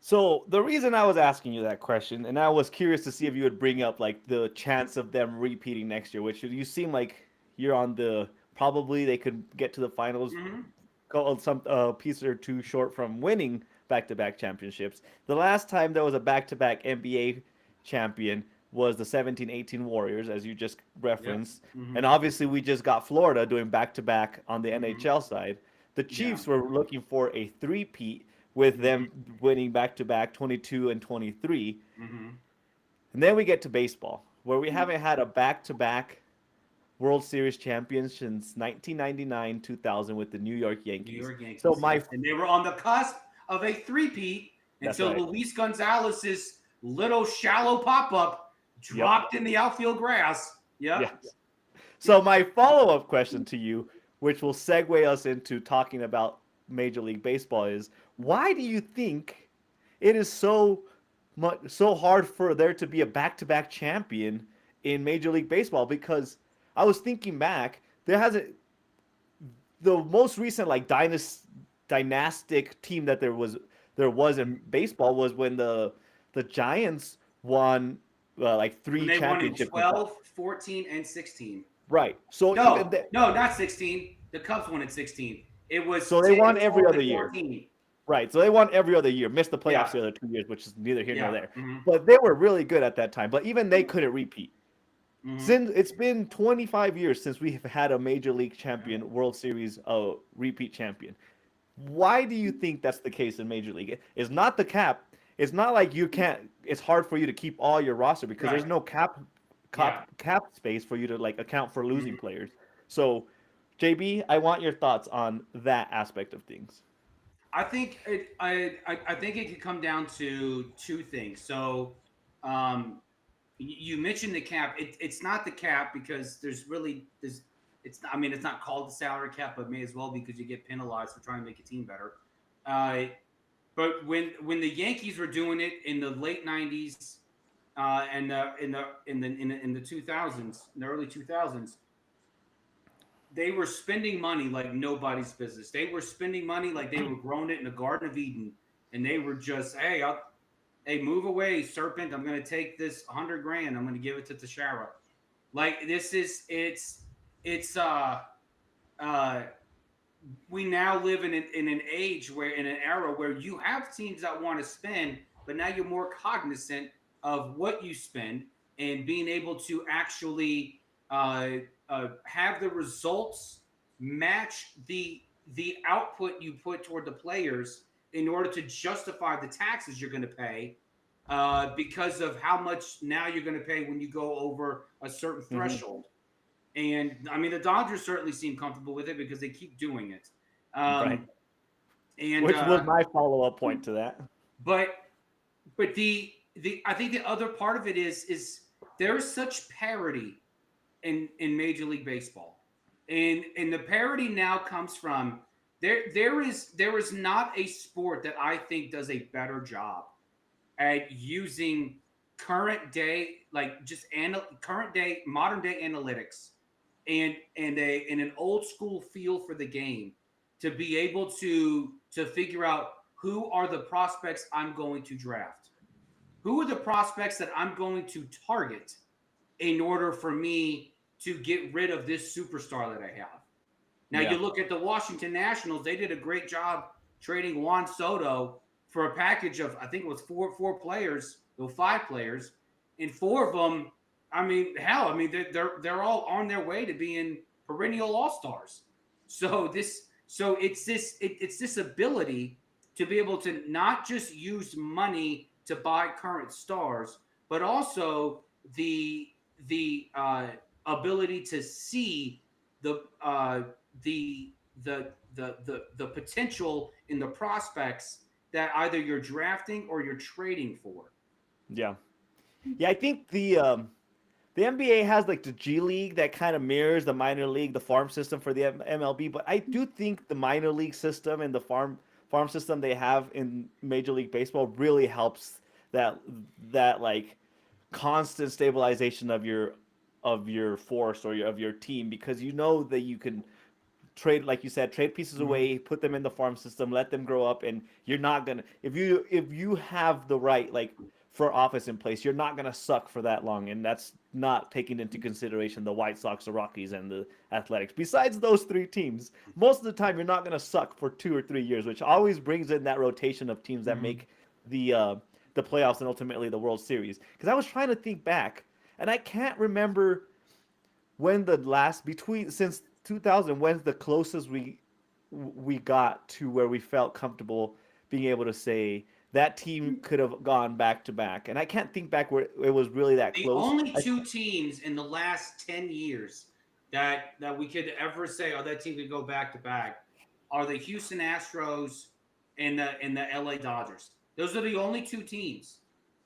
So the reason I was asking you that question, and I was curious to see if you would bring up like the chance of them repeating next year, which you seem like you're on the probably they could get to the finals, Mm-hmm. go some piece or two short from winning back-to-back championships. The last time there was a back-to-back NBA champion was the 17-18 Warriors, as you just Yep. referenced, and Mm-hmm. obviously we just got Florida doing back-to-back on the Mm-hmm. NHL side. The Yeah. Chiefs were looking for a three-peat with Mm-hmm. them winning back to back 22 and 23. Mm-hmm. And then we get to baseball, where we haven't had a back to back World Series champion since 1999 2000 with the New York New Yankees. York So, Yankees, my yes. And they were on the cusp of a three-peat that's until right. Luis Gonzalez's little shallow pop-up Yep. dropped in the outfield grass. Yeah. Yep. So, my follow up question to you, which will segue us into talking about Major League Baseball, is why do you think it is so hard for there to be a back-to-back champion in Major League Baseball? Because I was thinking back, there hasn't the most recent like dynastic team that there was in baseball was when the Giants won like When three they won in championships. 12, 14, and 16. Right. So even No, no, not 16. The Cubs won in 16. It was so they 10, won every 12, other and year. 14. Right. So they won every other year, missed the playoffs Yeah. the other 2 years, which is neither here nor Yeah. there. Mm-hmm. But they were really good at that time. But even they couldn't repeat. Mm-hmm. Since it's been 25 years since we've had a major league champion, World Series repeat champion. Why do you think that's the case in Major League? It's not the cap. It's not like you can't. It's hard for you to keep all your roster because Right. there's no cap Yeah. space for you to like account for losing Mm-hmm. players. So, JB, I want your thoughts on that aspect of things. I think it could come down to two things. So, um, you mentioned the cap. It's not the cap because there's it's I mean it's not called the salary cap, but may as well because you get penalized for trying to make a team better. Uh, but when the Yankees were doing it in the late '90s and in the 2000s, in the early 2000s, they were spending money like nobody's business. They were spending money like they were growing it in the Garden of Eden, and they were just, hey, move away, serpent. I'm going to take this 100 grand. I'm going to give it to Tashara. Like this is it's uh we now live in an age where in an era where you have teams that want to spend, but now you're more cognizant of what you spend and being able to actually uh, have the results match the output you put toward the players in order to justify the taxes you're going to pay because of how much now you're going to pay when you go over a certain Mm-hmm. threshold. And I mean, the Dodgers certainly seem comfortable with it because they keep doing it. Right. Um, and Which was my follow up point to that. but but the I think the other part of it is there is such parity in Major League Baseball, and the parity now comes from there is not a sport that I think does a better job at using current day like just current day modern day analytics and an old school feel for the game to be able to figure out who are the prospects I'm going to draft, who are the prospects that I'm going to target in order for me to get rid of this superstar that I have. Now you Yeah. look at the Washington Nationals; they did a great job trading Juan Soto for a package of I think it was four players, no 5 players, and 4 of them. I mean, hell, I mean they're all on their way to being perennial all stars. So it's this ability to be able to not just use money to buy current stars, but also the ability to see the the potential in the prospects that either you're drafting or you're trading for. Yeah. Yeah. I think the NBA has like the G League that kind of mirrors the minor league, the farm system for the MLB. But I do think the minor league system and the farm system they have in Major League Baseball really helps that that like constant stabilization of your force or of your team because you know that you can trade, like you said, trade pieces Mhm. away, put them in the farm system, let them grow up, and you're not gonna if you have the right like front office in place, you're not gonna suck for that long, and that's not taking into consideration the White Sox, the Rockies, and the Athletics. Besides those three teams, most of the time you're not gonna suck for 2 or 3 years, which always brings in that rotation of teams that Mhm. make the uh, the playoffs and ultimately the World Series. Because I was trying to think back, and I can't remember when the last between since 2000 when's the closest we got to where we felt comfortable being able to say that team could have gone back to back, and I can't think back where it was really that The close. only two teams in the last 10 years that we could ever say, oh, that team could go back to back, are the Houston Astros and the LA Dodgers. Those are the only two teams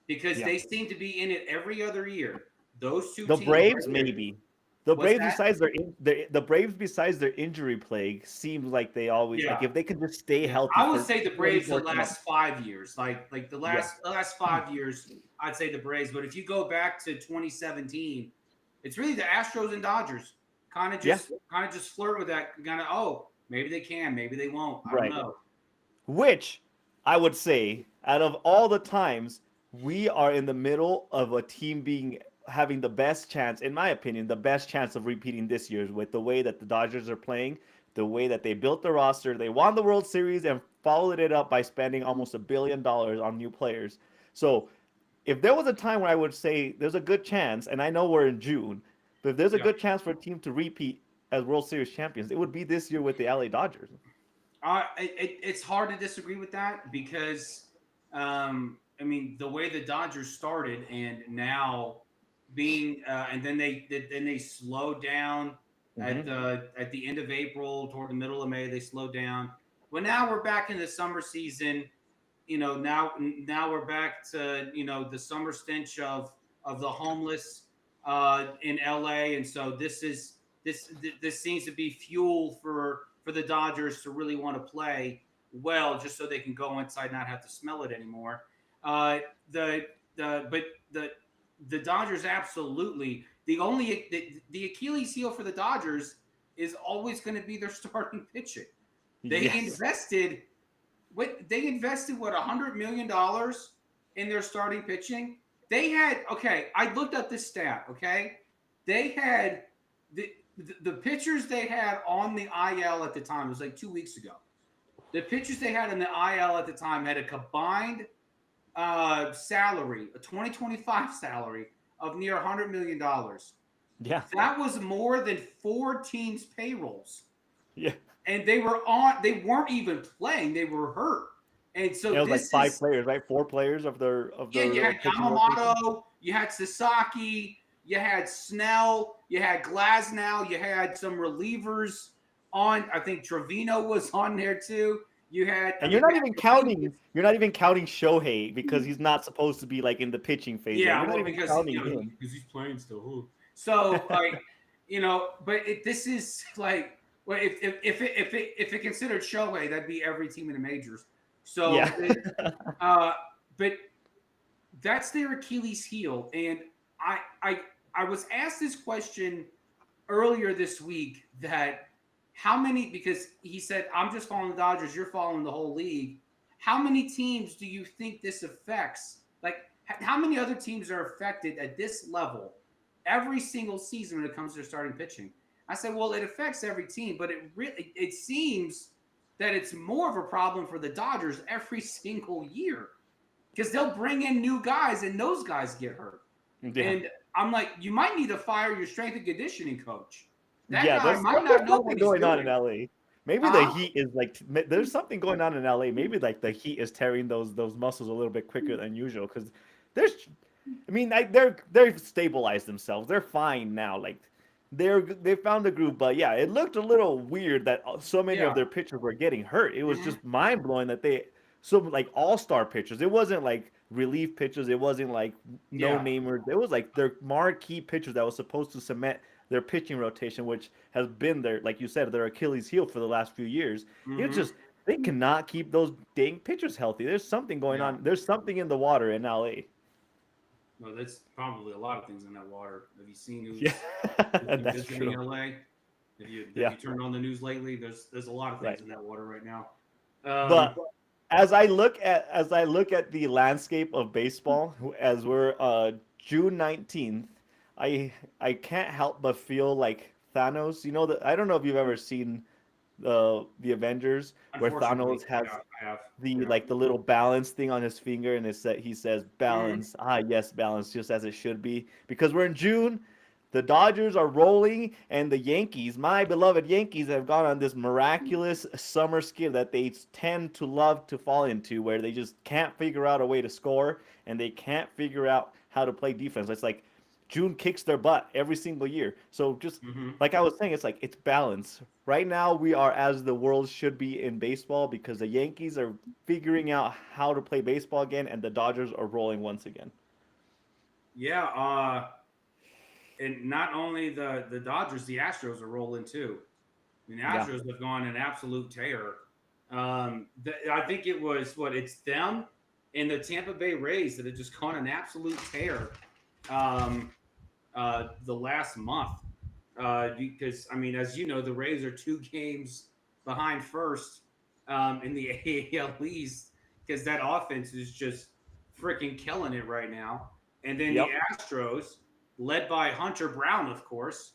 because Yeah, they seem to be in it every other year. Those two the teams right Braves there. maybe. The What's Braves that? besides the Braves besides their injury plague seems like they always like Yeah. if they could just stay Yeah, healthy I would for say the 20 Braves the more last months. 5 years, like Yeah. the last 5 years, I'd say the Braves. But if you go back to 2017, it's really the Astros and Dodgers Yeah. kind of just flirt with that kind of oh maybe they can, maybe they won't. I don't Right. know. Which I would say, out of all the times, we are in the middle of a team being having the best chance, in my opinion, the best chance of repeating this year's with the way that the Dodgers are playing, the way that they built the roster. They won the World Series and followed it up by spending almost $1 billion on new players. So if there was a time where I would say there's a good chance, and I know we're in June, but if there's a Yeah, good chance for a team to repeat as World Series champions, it would be this year with the LA Dodgers. it's hard to disagree with that because I mean the way the Dodgers started and now being and then they slowed down Hmm. at the end of April toward the middle of May they slowed down. Well, now we're back in the summer season. You know now we're back to the summer stench of the homeless in LA, and so this seems to be fuel for the Dodgers to really want to play well, just so they can go inside and not have to smell it anymore. Uh, the but the Dodgers absolutely the Achilles heel for the Dodgers is always going to be their starting pitching. They Yes. invested they invested what $100 million in their starting pitching. They had okay. I looked up this stat. Okay, they had the pitchers they had on the IL at the time. It was like 2 weeks ago. The pitchers they had in the IL at the time had a combined salary, a 2025 salary of near $100 million. Yeah. That was more than four teams' payrolls, Yeah. and they were on. They weren't even playing; they were hurt. And so It was like this five is players, right? Four players of yeah. You their had pitching rotation. Yamamoto, you had Sasaki, you had Snell, you had Glasnow, you had some relievers on. I think Trevino was on there too. You had, I And mean, you had relievers. you're not even counting Shohei because he's not supposed to be like in the pitching phase yet. Yeah, You're not well, even because counting him. he's playing still. Ooh. So like, but this is like, well, if it considered Shohei, that'd be every team in the majors. Yeah. So, but that's their Achilles heel, and I I I was asked this question earlier this week that how many because he said I'm just following the Dodgers, you're following the whole league. How many teams do you think this affects? Like how many other teams are affected at this level every single season when it comes to their starting pitching? I said, well, it affects every team, but it seems that it's more of a problem for the Dodgers every single year because they'll bring in new guys and those guys get hurt. Yeah. And I'm like, you might need to fire your strength and conditioning coach. That Yeah, guy might there's not know something what he's going on in doing. LA. Maybe the Huh? heat is like there's something going on in LA. Maybe like the heat is tearing those muscles a little bit quicker than usual because there's I mean, they've stabilized themselves. They're fine now. Like they found the groove, but yeah, it looked a little weird that so many of Yeah. their pitchers were getting hurt. It was Mm-hmm. just mind blowing that they so like all-star pitchers. It wasn't like relief pitchers. It wasn't like no Yeah. namers. It was like their marquee pitchers that was supposed to cement their pitching rotation, which has been their, like you said, their Achilles heel for the last few years. It's Mm-hmm. just they cannot keep those dang pitchers healthy. There's something going Yeah. on. There's something in the water in LA. Well, that's probably a lot of things in that water. Have you seen Yeah, who's been that's visiting true. LA? Have Yeah, you turned on the news lately? There's a lot of things right. in that water right now. But as I look at the landscape of baseball, as we're June 19th, I I can't help but feel like Thanos. You know that I don't know if you've ever seen the Avengers where Unfortunately, Thanos has yeah, I have. the Yeah. like the little balance thing on his finger, and he says Mhm. balance. Ah, yes, balance, just as it should be. Because we're in June, the Dodgers are rolling, and the Yankees, my beloved Yankees, have gone on this miraculous summer skid that they tend to love to fall into, where they just can't figure out a way to score, and they can't figure out how to play defense. It's like June kicks their butt every single year. So just Mhm. like I was saying, it's like it's balance. Right now, we are as the world should be in baseball because the Yankees are figuring out how to play baseball again, and the Dodgers are rolling once again. Yeah. And not only the Dodgers, the Astros are rolling too. I mean, the Yeah. Astros have gone an absolute tear. I think it was what it's them and the Tampa Bay Rays that have just gone an absolute tear. Um, the last month. Because I mean, as you know, the Rays are 2 games behind first in the AL East because that offense is just freaking killing it right now. And then the Yep. Astros, led by Hunter Brown, of course,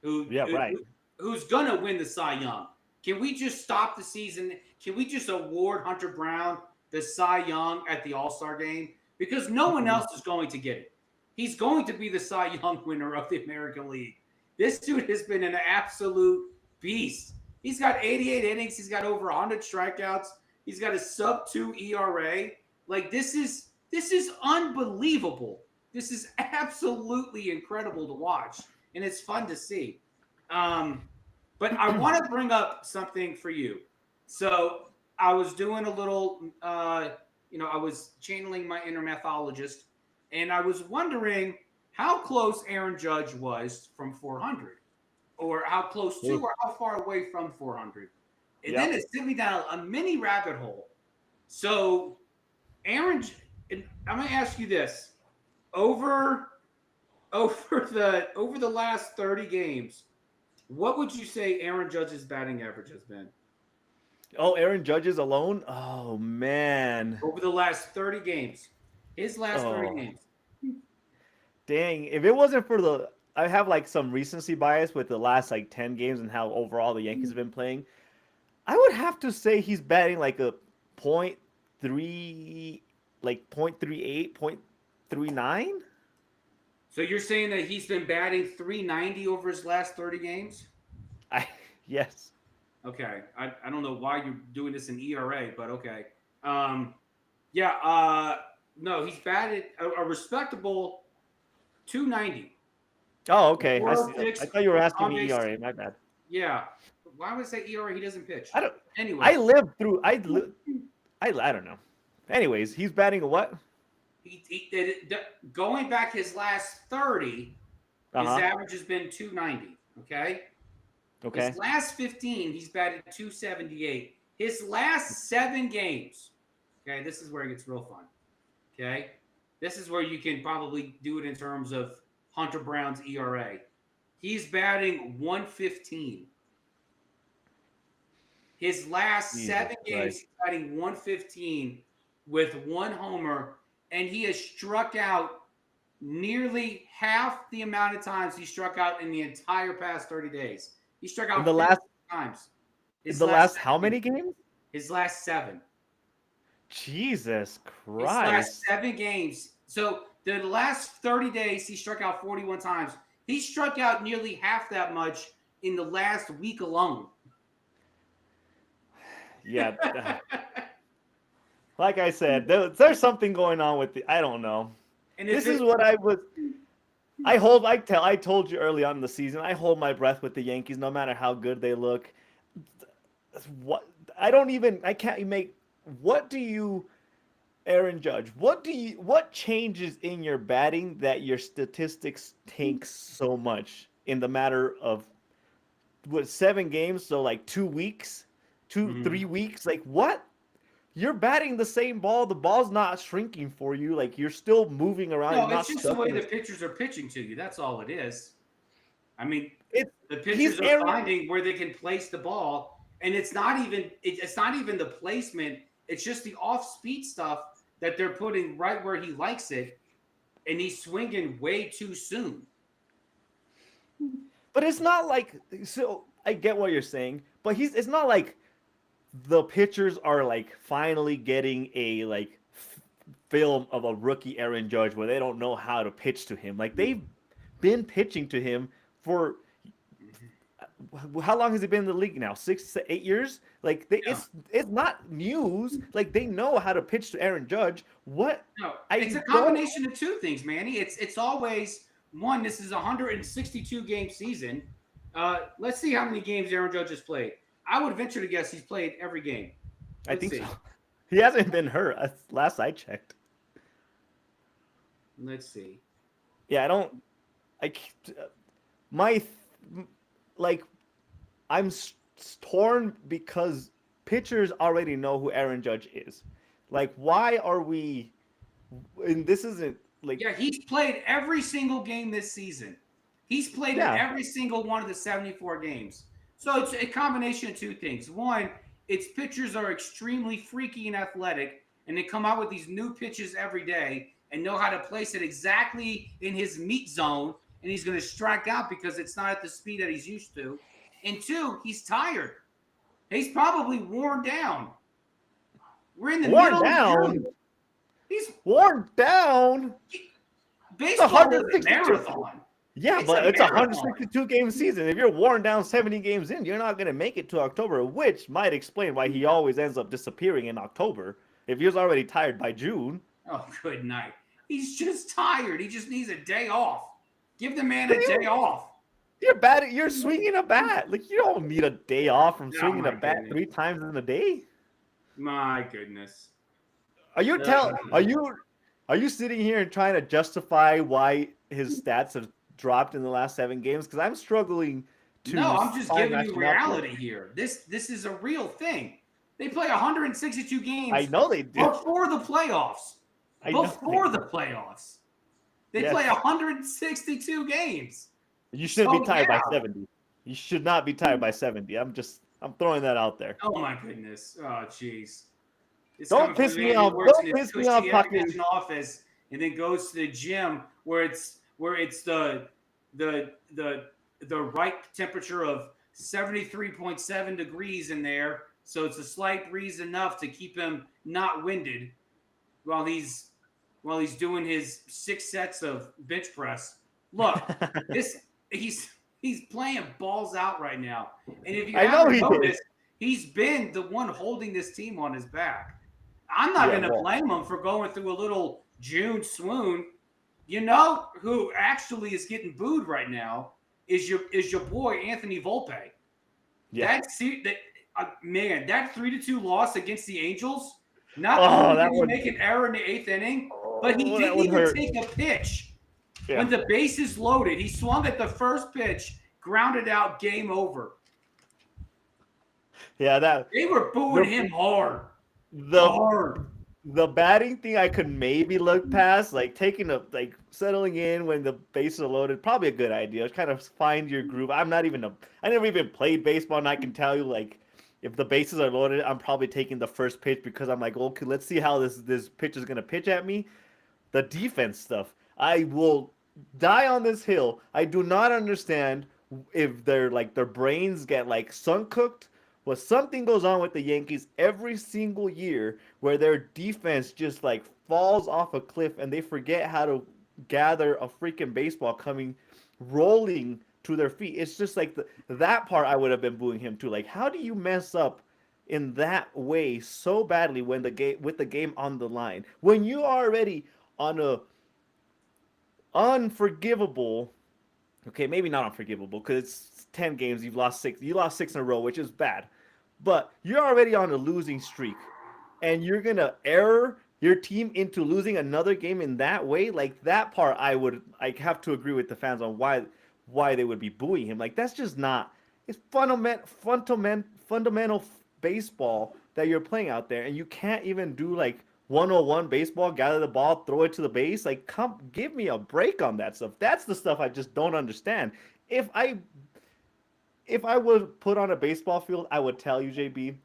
who, Yeah. who Right. who's gonna win the Cy Young. Can we just stop the season? Can we just award Hunter Brown the Cy Young at the All Star game? Because no one Mm-mm. else is going to get it. He's going to be the Cy Young winner of the American League. This dude has been an absolute beast. He's got 88 innings. He's got over 100 strikeouts. He's got a sub 2 ERA. Like this is unbelievable. This is absolutely incredible to watch, and it's fun to see. Um, but I want to bring up something for you. So I was doing a little, I was channeling my inner mathologist, and I was wondering how close Aaron Judge was from 400, or how close to, Ooh. or how far away from 400. And then Yep. it sent me down a mini rabbit hole. So Aaron, and I'm going to ask you this: over over the last 30 games, what would you say Aaron Judge's batting average has been Oh, Aaron Judge's alone. Oh man. over the last 30 games? His last 30 Oh games. dang. If it wasn't for I have like some recency bias with the last like 10 games and how overall the Yankees have been playing. I would have to say he's batting like a point three, like point 0.38, 0.39. So you're saying that he's been batting 390 over his last 30 games? I yes. Okay. I don't know why you're doing this in ERA, but okay. Um, yeah. No, he's batted a respectable 290. Oh, okay. I see. I 406 thought you were asking on me base. ERA. My bad. Yeah. Why would I say ERA? He doesn't pitch. I don't. I Anyways, lived through. I don't know. Anyways, he's batting a what? going back his last 30, Uh his huh. average has been 290. Okay. His Okay. last 15, he's batted 278. His last 7 games, okay, this is where it gets real fun. Okay. This is where you can probably do it in terms of Hunter Brown's ERA. He's batting 115. His last Jesus 7 games, Christ. he's batting 115 with 1 homer, and he has struck out nearly half the amount of times he struck out in the entire past 30 days. He struck In out the 50 last, times. in His the last last how 7 many games. games? His last 7. Jesus His last Christ. 7 games. So the last 30 days, he struck out 41 times. He struck out nearly half that much in the last week alone. Yeah. Like I said, there's something going on with the. I don't know. And if This it, is what I was. I hold. I told you early on in the season. I hold my breath with the Yankees, no matter how good they look. What I don't even. I can't make. What do you, Aaron Judge? What do you? What changes in your batting that your statistics tank so much in the matter of what 7 games? So like 2 weeks, Mhm. 3 weeks. Like what? You're batting the same ball. The ball's not shrinking for you. Like you're still moving around. You're No, it's not just the stuck way in the this. pitchers are pitching to you. That's all it is. I mean, It's The he's pitchers are Aaron. finding where they can place the ball, and it's not even the placement. It's just the off speed stuff that they're putting right where he likes it, and he's swinging way too soon. But it's not like so. I get what you're saying, but he's. It's not like the pitchers are like finally getting a film of a rookie Aaron Judge where they don't know how to pitch to him. Like they've been pitching to him for how long has he been in the league now? 6 to 8 years. Like Yeah. it's not news. Like they know how to pitch to Aaron Judge. What No, it's I a don't. combination of two things, Manny. It's always one. This is a 162 game season. Let's see how many games Aaron Judge has played. I would venture to guess he's played every game. I Let's think so. see. He hasn't been hurt. Last I checked. Let's see. Yeah, I don't. I my like I'm torn because pitchers already know who Aaron Judge is. Like, why are we? And this isn't like Yeah, he's played every single game this season. He's played in yeah. every single one of the 74 games. So it's a combination of two things. One, its pitchers are extremely freaky and athletic, and they come out with these new pitches every day and know how to place it exactly in his meat zone, and he's going to strike out because it's not at the speed that he's used to. And two, he's tired. He's probably worn down. We're in the Worn middle down. of June. He's Worn down. baseball is a 162. marathon. Yeah, It's but a it's a marathon. 162 game season. If you're worn down 70 games in, you're not gonna make it to October, which might explain why he always ends up disappearing in October. If he was already tired by June. Oh, good night. He's just tired. He just needs a day off. Give the man a day off. You're batting. You're swinging a bat. Like you don't need a day off from swinging my a bat goodness. 3 times in a day. My goodness. Are you Are you sitting here and trying to justify why his stats have dropped in the last 7 games? Because I'm struggling to. No, I'm just find giving you matching up reality with- here. This is a real thing. They play 162 games I know they do. before the playoffs. I know Before they the playoffs. They Yes. play 162 games. You shouldn't be So, tired yeah. by 70. You should not be tired by 70. I'm throwing that out there. Oh my goodness. Oh jeez. This Don't coming from piss the me man who off. works Don't in his piss me off cushy talking- air-conditioned office and then goes to the gym where it's the right temperature of 73.7 degrees in there, so it's a slight breeze enough to keep him not winded while he's doing his 6 sets of bench press. Look, he's playing balls out right now, and if you I know haven't he noticed, he's been the one holding this team on his back. I'm not Yeah, going to well- blame him for going through a little June swoon. You know who actually is getting booed right now is your boy Anthony Volpe. Yeah. Man, that 3-2 loss against the Angels. Not Oh, only that did he one- make an error in the 8th inning, but he Oh, that didn't one even hurt. take a pitch. Yeah. When the base is loaded, he swung at the first pitch, grounded out, game over. Yeah, that They were booing him hard. the Hard. the batting thing I could maybe look past, like settling in when the bases are loaded, probably a good idea. Kind of find your groove. I never even played baseball, and I can tell you like if the bases are loaded, I'm probably taking the first pitch because I'm like, okay, let's see how this pitch is gonna pitch at me. The defense stuff, I will die on this hill. I do not understand if their brains get like sun cooked. Well, something goes on with the Yankees every single year where their defense just like falls off a cliff and they forget how to gather a freaking baseball coming rolling to their feet. It's just like that part I would have been booing him too. Like, how do you mess up in that way so badly when the game on the line? When you are already on a unforgivable, okay, maybe not unforgivable because it's 10 games, you lost 6 in a row, which is bad. But you're already on a losing streak, and you're gonna err your team into losing another game in that way. Like that part, I have to agree with the fans on why they would be booing him. Like that's just not. It's fundamental baseball that you're playing out there, and you can't even do like 101 baseball, gather the ball, throw it to the base. Like, come give me a break on that stuff. That's the stuff I just don't understand. If I if I would put on a baseball field, I would tell you, JB,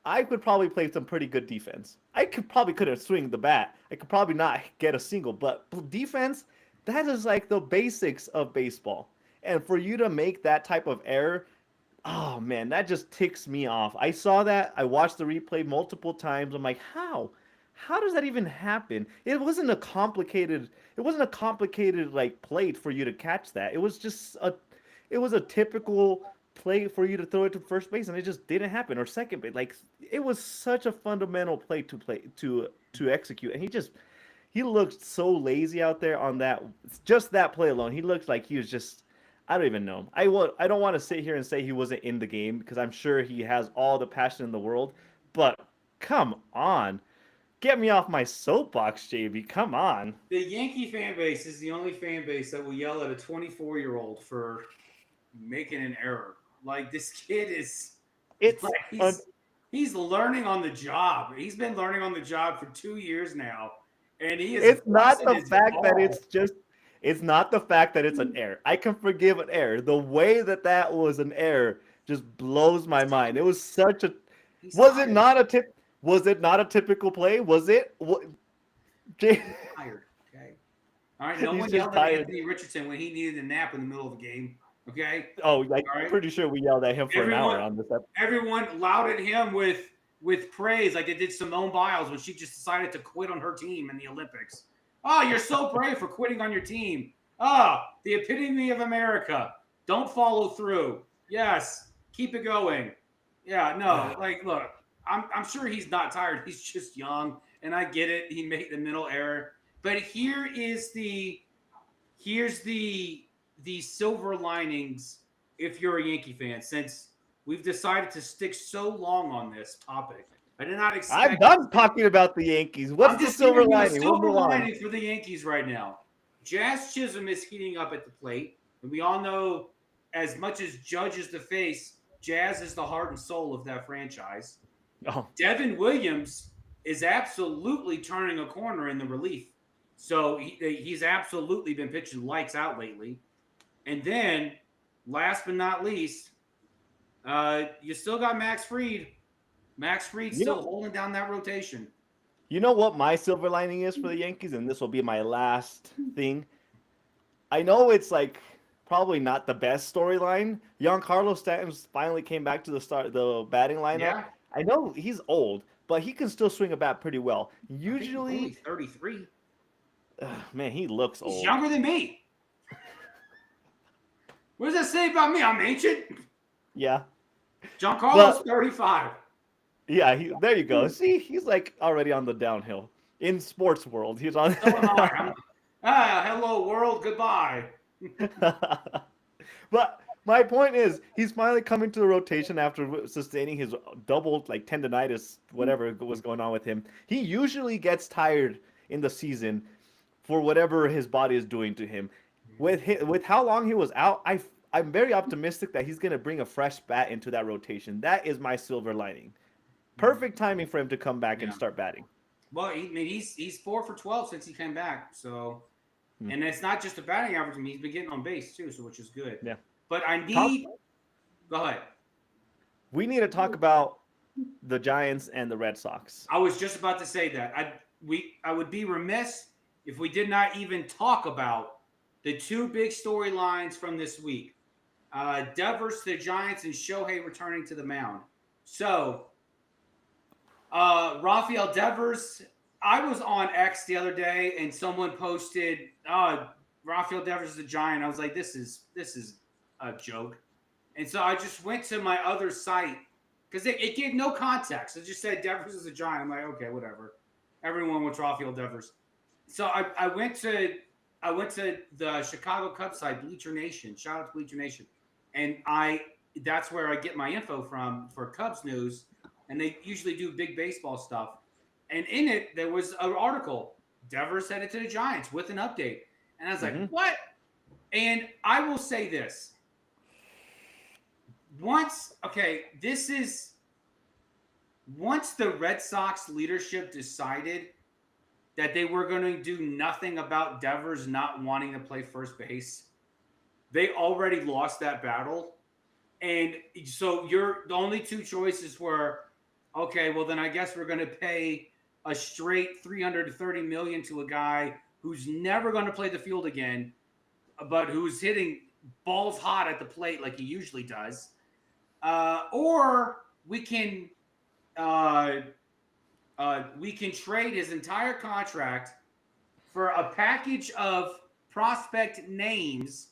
I could probably play some pretty good defense. I couldn't swing the bat. I could probably not get a single, but defense, that is like the basics of baseball. And for you to make that type of error, oh man, that just ticks me off. I saw that. I watched the replay multiple times. I'm like, how? How does that even happen? It wasn't a complicated like plate for you to catch that. It was a typical play for you to throw it to first base and it just didn't happen, or second base. Like it was such a fundamental play to execute, and he looked so lazy out there on that, just that play alone. He looked like he was just, I don't even know. I don't want to sit here and say he wasn't in the game because I'm sure he has all the passion in the world, but come on. Get me off my soapbox, JB. Come on. The Yankee fan base is the only fan base that will yell at a 24-year-old for making an error. Like this kid is, It's like, he's learning on the job. He's been learning on the job for 2 years now, and he is. it's not the his fact that ball. it's not the fact that it's an error. I can forgive an error. The way that was an error just blows my mind. It was such a He's was tired. it not a tip was it not a typical play? Was it? Tired. Okay. All right. No He's one just yelled at tired. Anthony Richardson when he needed a nap in the middle of the game. Okay. Oh, I'm All right. pretty sure we yelled at him for an hour on this episode. Everyone lauded him with praise, like they did Simone Biles when she just decided to quit on her team in the Olympics. Oh, you're so brave for quitting on your team. Oh, the epitome of America. Don't follow through. Yes, keep it going. Yeah, no, like look, I'm sure he's not tired. He's just young, and I get it. He made the mental error, but here's the silver linings if you're a Yankee fan, since we've decided to stick so long on this topic. I did not expect. I'm done talking about the Yankees. What's the silver lining? We'll Silver move on. lining for the Yankees right now. Jazz Chisholm is heating up at the plate, and we all know, as much as Judge is the face, Jazz is the heart and soul of that franchise. Oh, Devin Williams is absolutely turning a corner in the relief. So he's absolutely been pitching lights out lately. And then, last but not least, you still got Max Fried. Max Fried's still holding down that rotation. you know what my silver lining is for the Yankees, and this will be my last thing. I know it's like probably not the best storyline. Giancarlo Stanton finally came back to the batting lineup. Yeah. I know he's old, but he can still swing a bat pretty well. Usually, he's only 33. Man, he looks He's old. younger than me. What does that say about me? I'm ancient. Yeah. Giancarlo's 35. Yeah, there you go. See, he's like already on the downhill in sports world. He's on. So am I. Hello world. Goodbye. But my point is, he's finally coming to the rotation after sustaining his double like tendonitis, whatever was going on with him. He usually gets tired in the season for whatever his body is doing to him. With how long he was out, I'm very optimistic that he's going to bring a fresh bat into that rotation. That is my silver lining. Perfect timing for him to come back and start batting. Well, he's 4 for 12 since he came back. So, and it's not just a batting average. I mean, he's been getting on base too, so which is good. Yeah. But I need. Go ahead. We need to talk about the Giants and the Red Sox. I was just about to say that. I would be remiss if we did not even talk about the two big storylines from this week. Devers to the Giants and Shohei returning to the mound. So, Rafael Devers, I was on X the other day and someone posted, Rafael Devers is a Giant. I was like, this is a joke. And so I just went to my other site because it gave no context. It just said Devers is a Giant. I'm like, okay, whatever. Everyone wants Rafael Devers. So I went to the Chicago Cubs site, Bleacher Nation. Shout out to Bleacher Nation. And that's where I get my info from for Cubs news. And they usually do big baseball stuff. And in it, there was an article, Devers headed to the Giants with an update. And I was like, what? And I will say this. Once the Red Sox leadership decided that they were going to do nothing about Devers not wanting to play first base, they already lost that battle. And so the only two choices were, okay, well then I guess we're going to pay a straight 330 million to a guy who's never going to play the field again, but who's hitting balls hot at the plate like he usually does, or uh, we can trade his entire contract for a package of prospect names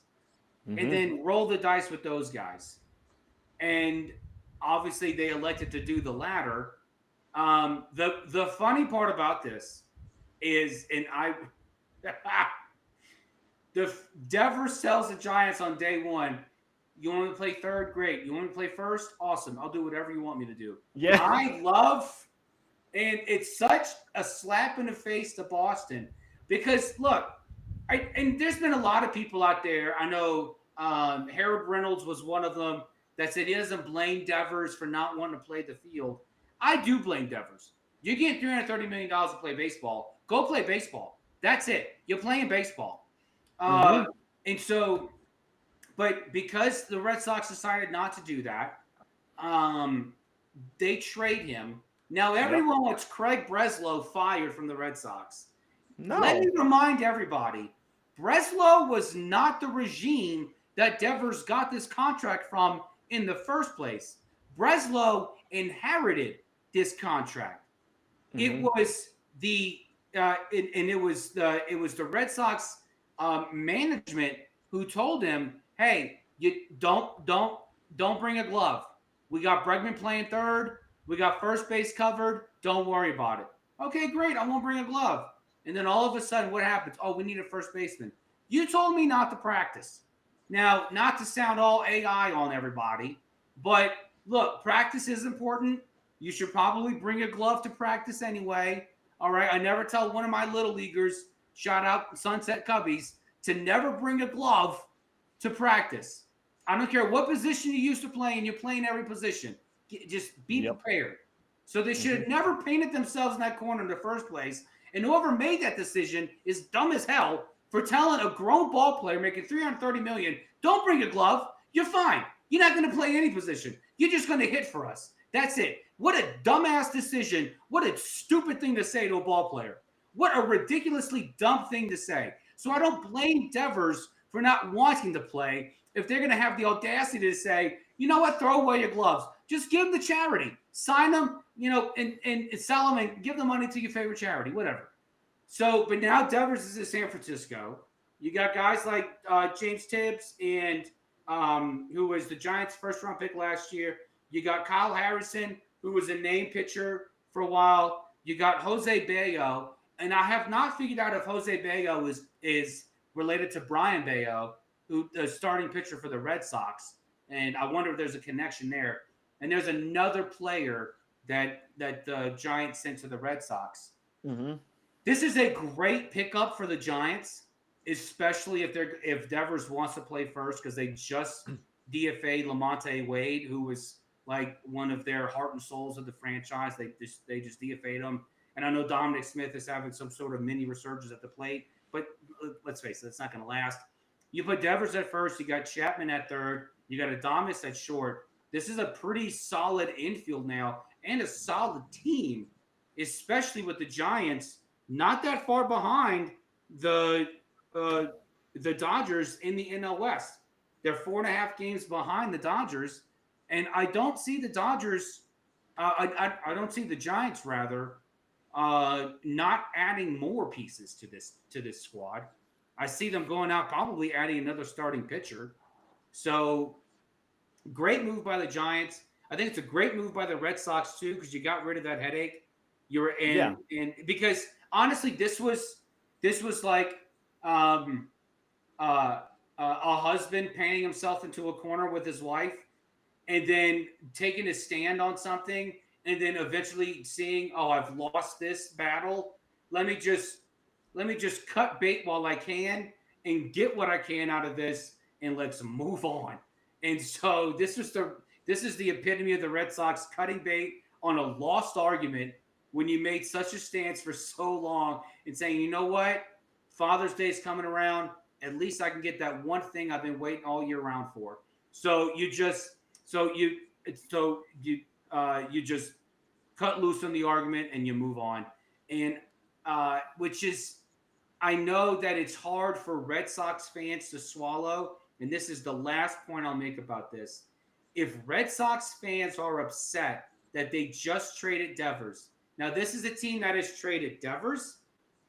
and Mm-hmm. then roll the dice with those guys. And obviously, they elected to do the latter. The funny part about this is, and I, the Devers tells the Giants on day one, you want me to play third? Great. You want me to play first? Awesome. I'll do whatever you want me to do. Yeah. I love, and it's such a slap in the face to Boston because look, and there's been a lot of people out there. I know Harold Reynolds was one of them that said he doesn't blame Devers for not wanting to play the field. I do blame Devers. You get $330 million to play baseball. Go play baseball. That's it. You're playing baseball. Uh, Mm-hmm. and so, but because the Red Sox decided not to do that, um, they trade him. Now Yep. everyone wants Craig Breslow fired from the Red Sox. Let me No. remind everybody, Breslow was not the regime that Devers got this contract from in the first place. Breslow inherited this contract. It Mm-hmm. was it was the Red Sox management who told him, "Hey, you don't bring a glove. We got Bregman playing third. We got first base covered. Don't worry about it." Okay, great. I won't bring a glove. And then all of a sudden, what happens? Oh, we need a first baseman. You told me not to practice. Now, not to sound all AI on everybody, but look, practice is important. You should probably bring a glove to practice anyway. All right. I never tell one of my little leaguers, shout out Sunset Cubbies, to never bring a glove to practice. I don't care what position you used to play, and you're playing every position. Just be Yep. prepared. So they should Mm-hmm. have never painted themselves in that corner in the first place. And whoever made that decision is dumb as hell for telling a grown ball player making 330 million, don't bring a glove. You're fine. You're not going to play any position. You're just going to hit for us. That's it. What a dumbass decision. What a stupid thing to say to a ball player. What a ridiculously dumb thing to say. So I don't blame Devers for not wanting to play if they're going to have the audacity to say, you know what, throw away your gloves. Just give them to charity. Sign them, and sell them and give the money to your favorite charity, whatever. So, but now Devers is in San Francisco. You got guys like James Tibbs and who was the Giants' first round pick last year. You got Kyle Harrison, who was a name pitcher for a while. You got Jose Bayo, and I have not figured out if Jose Bayo is related to Brian Bayo, who the starting pitcher for the Red Sox. And I wonder if there's a connection there. And there's another player that the Giants sent to the Red Sox. Mm-hmm. This is a great pickup for the Giants, especially if Devers wants to play first because they just DFA'd Lamonte Wade, who was like one of their heart and souls of the franchise. They just DFA'd him. And I know Dominic Smith is having some sort of mini resurgence at the plate, but let's face it, it's not going to last. You put Devers at first, you got Chapman at third, you got Adames at short. This is a pretty solid infield now and a solid team, especially with the Giants not that far behind the Dodgers in the NL West. They're 4.5 games behind the Dodgers, and I don't see the Dodgers. I don't see the Giants rather not adding more pieces to this squad. I see them going out probably adding another starting pitcher. So great move by the Giants. I think it's a great move by the Red Sox too because you got rid of that headache. You were Yeah. in because honestly, this was like um, a husband painting himself into a corner with his wife, and then taking a stand on something, and then eventually seeing, oh, I've lost this battle. Let me just cut bait while I can and get what I can out of this, and let's move on. And so this is the epitome of the Red Sox cutting bait on a lost argument when you made such a stance for so long and saying, you know what, Father's Day is coming around. At least I can get that one thing I've been waiting all year round for. So So you just cut loose on the argument and you move on, and which is, I know that it's hard for Red Sox fans to swallow, and this is the last point I'll make about this. If Red Sox fans are upset that they just traded Devers, now this is a team that has traded Devers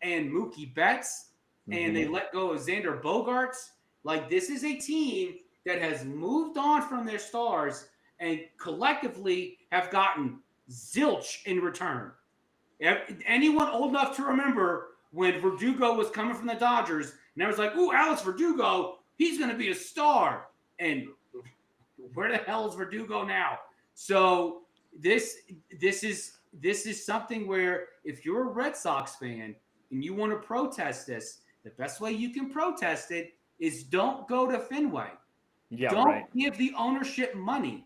and Mookie Betts, and they Mm-hmm. let go of Xander Bogaerts. Like, this is a team that has moved on from their stars and collectively have gotten zilch in return. Anyone old enough to remember when Verdugo was coming from the Dodgers, and I was like, "Ooh, Alex Verdugo, he's going to be a star." And where the hell is Verdugo now? So this this is something where if you're a Red Sox fan and you want to protest this, the best way you can protest it is don't go to Fenway. Yeah, Don't right. give the ownership money.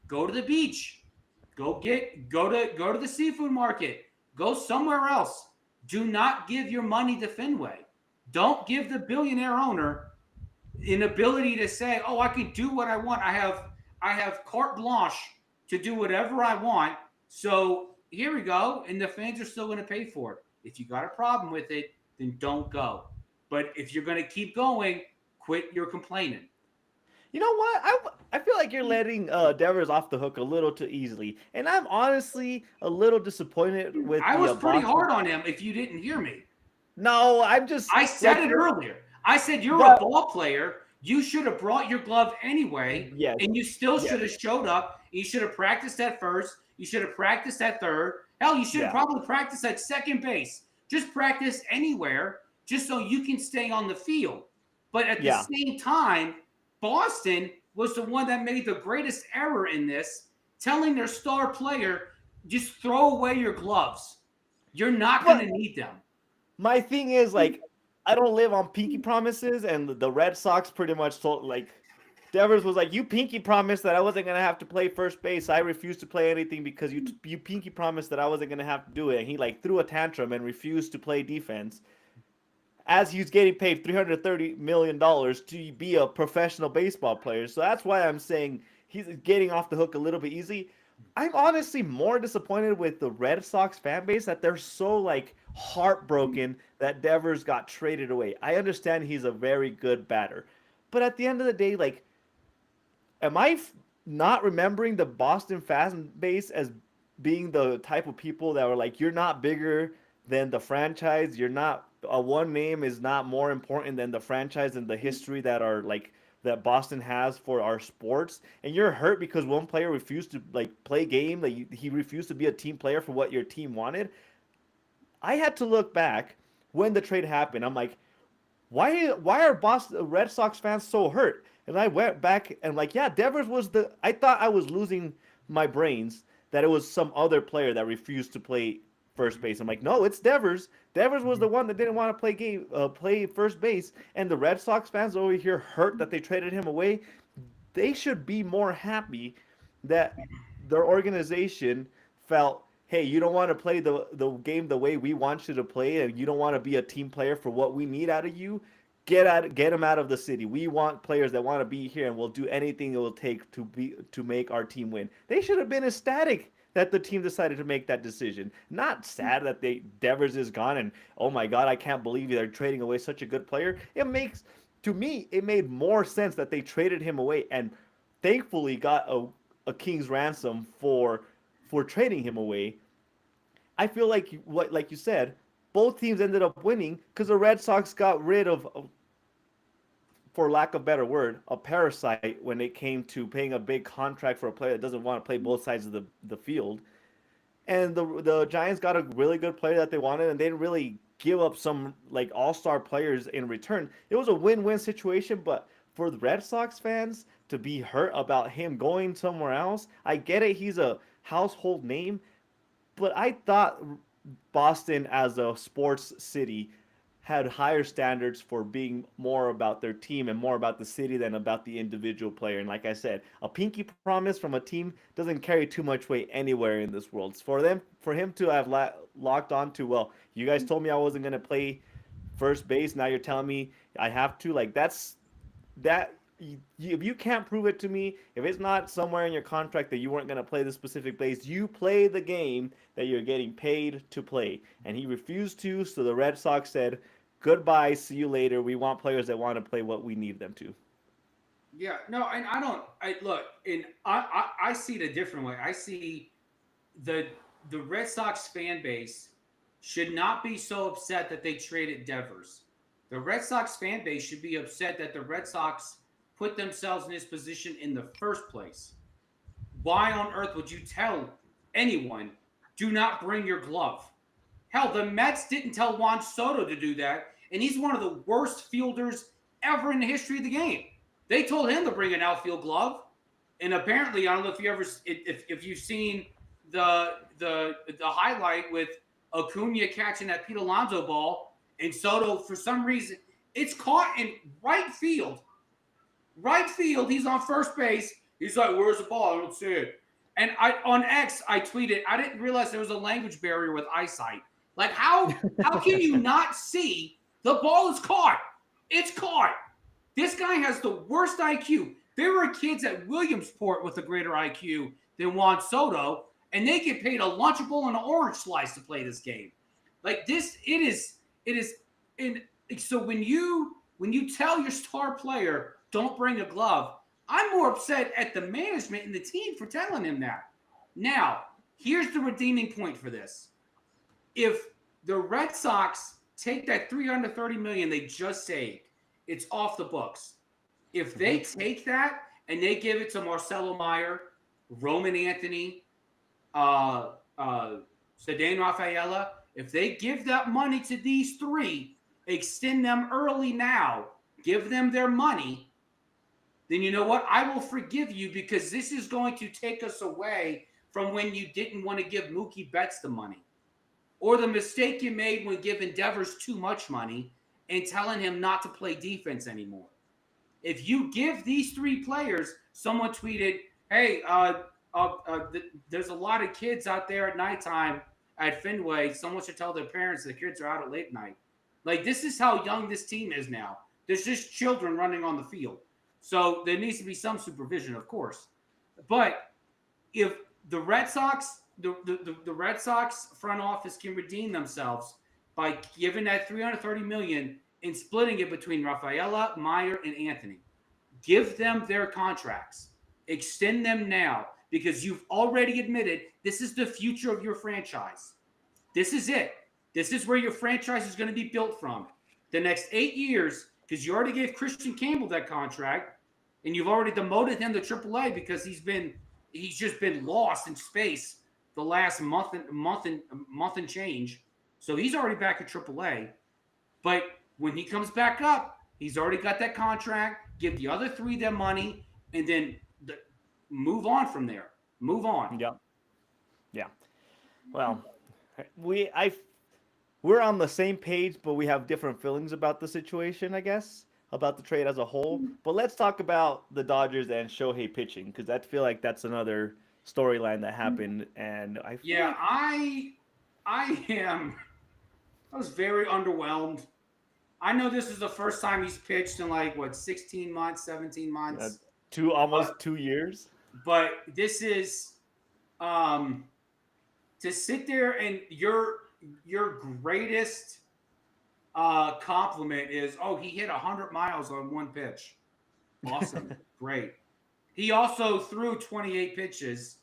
Go to the beach. Go to the seafood market. Go somewhere else. Do not give your money to Fenway. Don't give the billionaire owner an ability to say, "Oh, I can do what I want. I have carte blanche to do whatever I want." So here we go, and the fans are still going to pay for it. If you got a problem with it, then don't go. But if you're going to keep going, quit your complaining. You know what? I feel like you're letting Devers off the hook a little too easily, and I'm honestly a little disappointed with I the was pretty Boston. hard on him. If you didn't hear me, No, I'm just I said like it you're earlier. I said you're a the ball player. You should have brought your glove anyway, yes, and you still yes, should have showed up. You should have practiced at first. You should have practiced at third. Hell, you should have yeah, probably practiced at second base. Just practice anywhere, just so you can stay on the field. But at the yeah. same time, Boston was the one that made the greatest error in this, telling their star player, just throw away your gloves. You're not going But to need them. my thing is like I don't live on pinky promises, and the Red Sox pretty much told like Devers was like, "You pinky promised that I wasn't gonna have to play first base. I refused to play anything because you pinky promised that I wasn't gonna have to do it." And he like threw a tantrum and refused to play defense as he's getting paid $330 million to be a professional baseball player. So that's why I'm saying he's getting off the hook a little bit easy. I'm honestly more disappointed with the Red Sox fan base that they're so like heartbroken that Devers got traded away. I understand he's a very good batter, but at the end of the day, like, am I not remembering the Boston fan base as being the type of people that were like, you're not bigger than the franchise. You're not a one name is not more important than the franchise and the history that are like that Boston has for our sports. And you're hurt because one player refused to like play game. Like he refused to be a team player for what your team wanted. I had to look back when the trade happened. I'm like, why are Boston Red Sox fans so hurt? And I went back and like, yeah, Devers was the. I thought I was losing my brains that it was some other player that refused to play first base. I'm like, no, it's Devers. Devers was the one that didn't want to play first base, and the Red Sox fans over here hurt that they traded him away. They should be more happy that their organization felt, hey, you don't want to play the game the way we want you to play, and you don't want to be a team player for what we need out of you. Get them out of the city. We want players that want to be here, and we'll do anything it will take to make our team win. They should have been ecstatic that the team decided to make that decision. Not sad that they Devers is gone and oh my god, I can't believe they're trading away such a good player. It makes to me it made more sense that they traded him away and thankfully got a king's ransom for trading him away. I feel like what like you said, both teams ended up winning because the Red Sox got rid of, for lack of a better word, a parasite when it came to paying a big contract for a player that doesn't want to play both sides of the field. And the Giants got a really good player that they wanted, and they didn't really give up some like all-star players in return. It was a win-win situation, but for the Red Sox fans to be hurt about him going somewhere else, I get it. He's a household name, but I thought Boston as a sports city had higher standards for being more about their team and more about the city than about the individual player. And like I said, a pinky promise from a team doesn't carry too much weight anywhere in this world. For him to have locked on to, well, you guys told me I wasn't going to play first base. Now you're telling me I have to. Like that. if you can't prove it to me, if it's not somewhere in your contract that you weren't going to play the specific base, you play the game that you're getting paid to play. And he refused to, so the Red Sox said, goodbye, see you later. We want players that want to play what we need them to. Yeah, no, and I don't. I look, and I see it a different way. I see the the Red Sox fan base should not be so upset that they traded Devers. The Red Sox fan base should be upset that the Red Sox put themselves in this position in the first place. Why on earth would you tell anyone, do not bring your glove? Hell, the Mets didn't tell Juan Soto to do that, and he's one of the worst fielders ever in the history of the game. They told him to bring an outfield glove, and apparently, I don't know if you ever if you've seen the highlight with Acuna catching that Pete Alonso ball, and Soto for some reason it's caught in right field. Right field, he's on first base. He's like, "Where's the ball? I don't see it." And I on X, I tweeted, I didn't realize there was a language barrier with eyesight. Like, how can you not see the ball is caught? It's caught. This guy has the worst IQ. There were kids at Williamsport with a greater IQ than Juan Soto, and they get paid a Lunchable and an orange slice to play this game. Like this, it is. And so when you tell your star player don't bring a glove, I'm more upset at the management and the team for telling him that. Now, here's the redeeming point for this. If the Red Sox take that $330 million they just saved, it's off the books. If they take that and they give it to Marcelo Meyer, Roman Anthony, Ceddanne Rafaela, if they give that money to these three, extend them early now, give them their money, then you know what? I will forgive you because this is going to take us away from when you didn't want to give Mookie Betts the money. Or the mistake you made when giving Devers too much money and telling him not to play defense anymore. If you give these three players, someone tweeted, hey, there's a lot of kids out there at nighttime at Fenway. Someone should tell their parents the kids are out at late night. Like, this is how young this team is now. There's just children running on the field. So there needs to be some supervision, of course. But if the Red Sox, the Red Sox front office can redeem themselves by giving that $330 million and splitting it between Rafaela, Meyer, and Anthony. Give them their contracts. Extend them now because you've already admitted this is the future of your franchise. This is it. This is where your franchise is going to be built from. The next 8 years, because you already gave Christian Campbell that contract, and you've already demoted him to AAA because he's just been lost in space the last month and change. So he's already back at AAA. But when he comes back up, he's already got that contract. Give the other three their money, and then move on from there. Move on. Yeah. Yeah. Well, we're on the same page, but we have different feelings about the situation, I guess, about the trade as a whole. But let's talk about the Dodgers and Shohei pitching, because I feel like that's another storyline that happened. And I was very underwhelmed. I know this is the first time he's pitched in 16 months, 17 months. Almost 2 years. But this is to sit there and your greatest compliment is, oh, he hit 100 miles on one pitch. Awesome. Great. He also threw 28 pitches,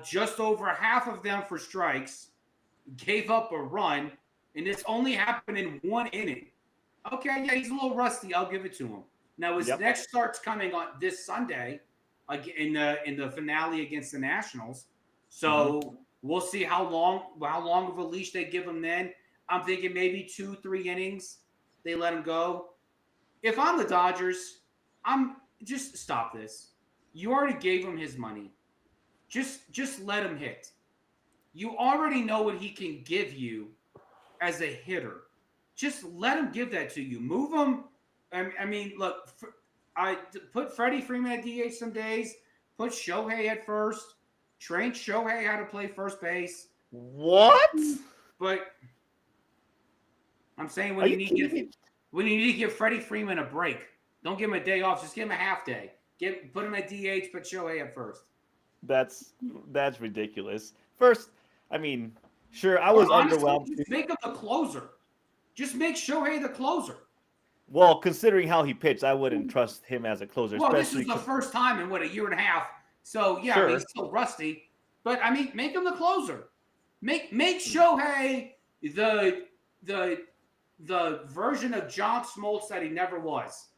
just over half of them for strikes, gave up a run, and this only happened in one inning. Okay, yeah, he's a little rusty. I'll give it to him. Now his next start's coming on this Sunday in the finale against the Nationals. So we'll see how long of a leash they give him then. I'm thinking maybe 2-3 innings they let him go. If I'm the Dodgers, I'm just stop this. You already gave him his money. Just let him hit. You already know what he can give you as a hitter. Just let him give that to you. Move him. I mean, look, I put Freddie Freeman at DH some days. Put Shohei at first. Train Shohei how to play first base. What? But I'm saying when you need to give Freddie Freeman a break. Don't give him a day off. Just give him a half day. Put him at DH, put Shohei at first. That's that's ridiculous. First, I mean, sure, I Or was honestly, underwhelmed. just make him the closer. Just make Shohei the closer. Well, considering how he pitched, I wouldn't trust him as a closer, Well, this is especially the first time in a year and a half. So yeah, I mean, he's sure. still rusty. But I mean, make him the closer. Make Shohei the the the version of John Smoltz that he never was.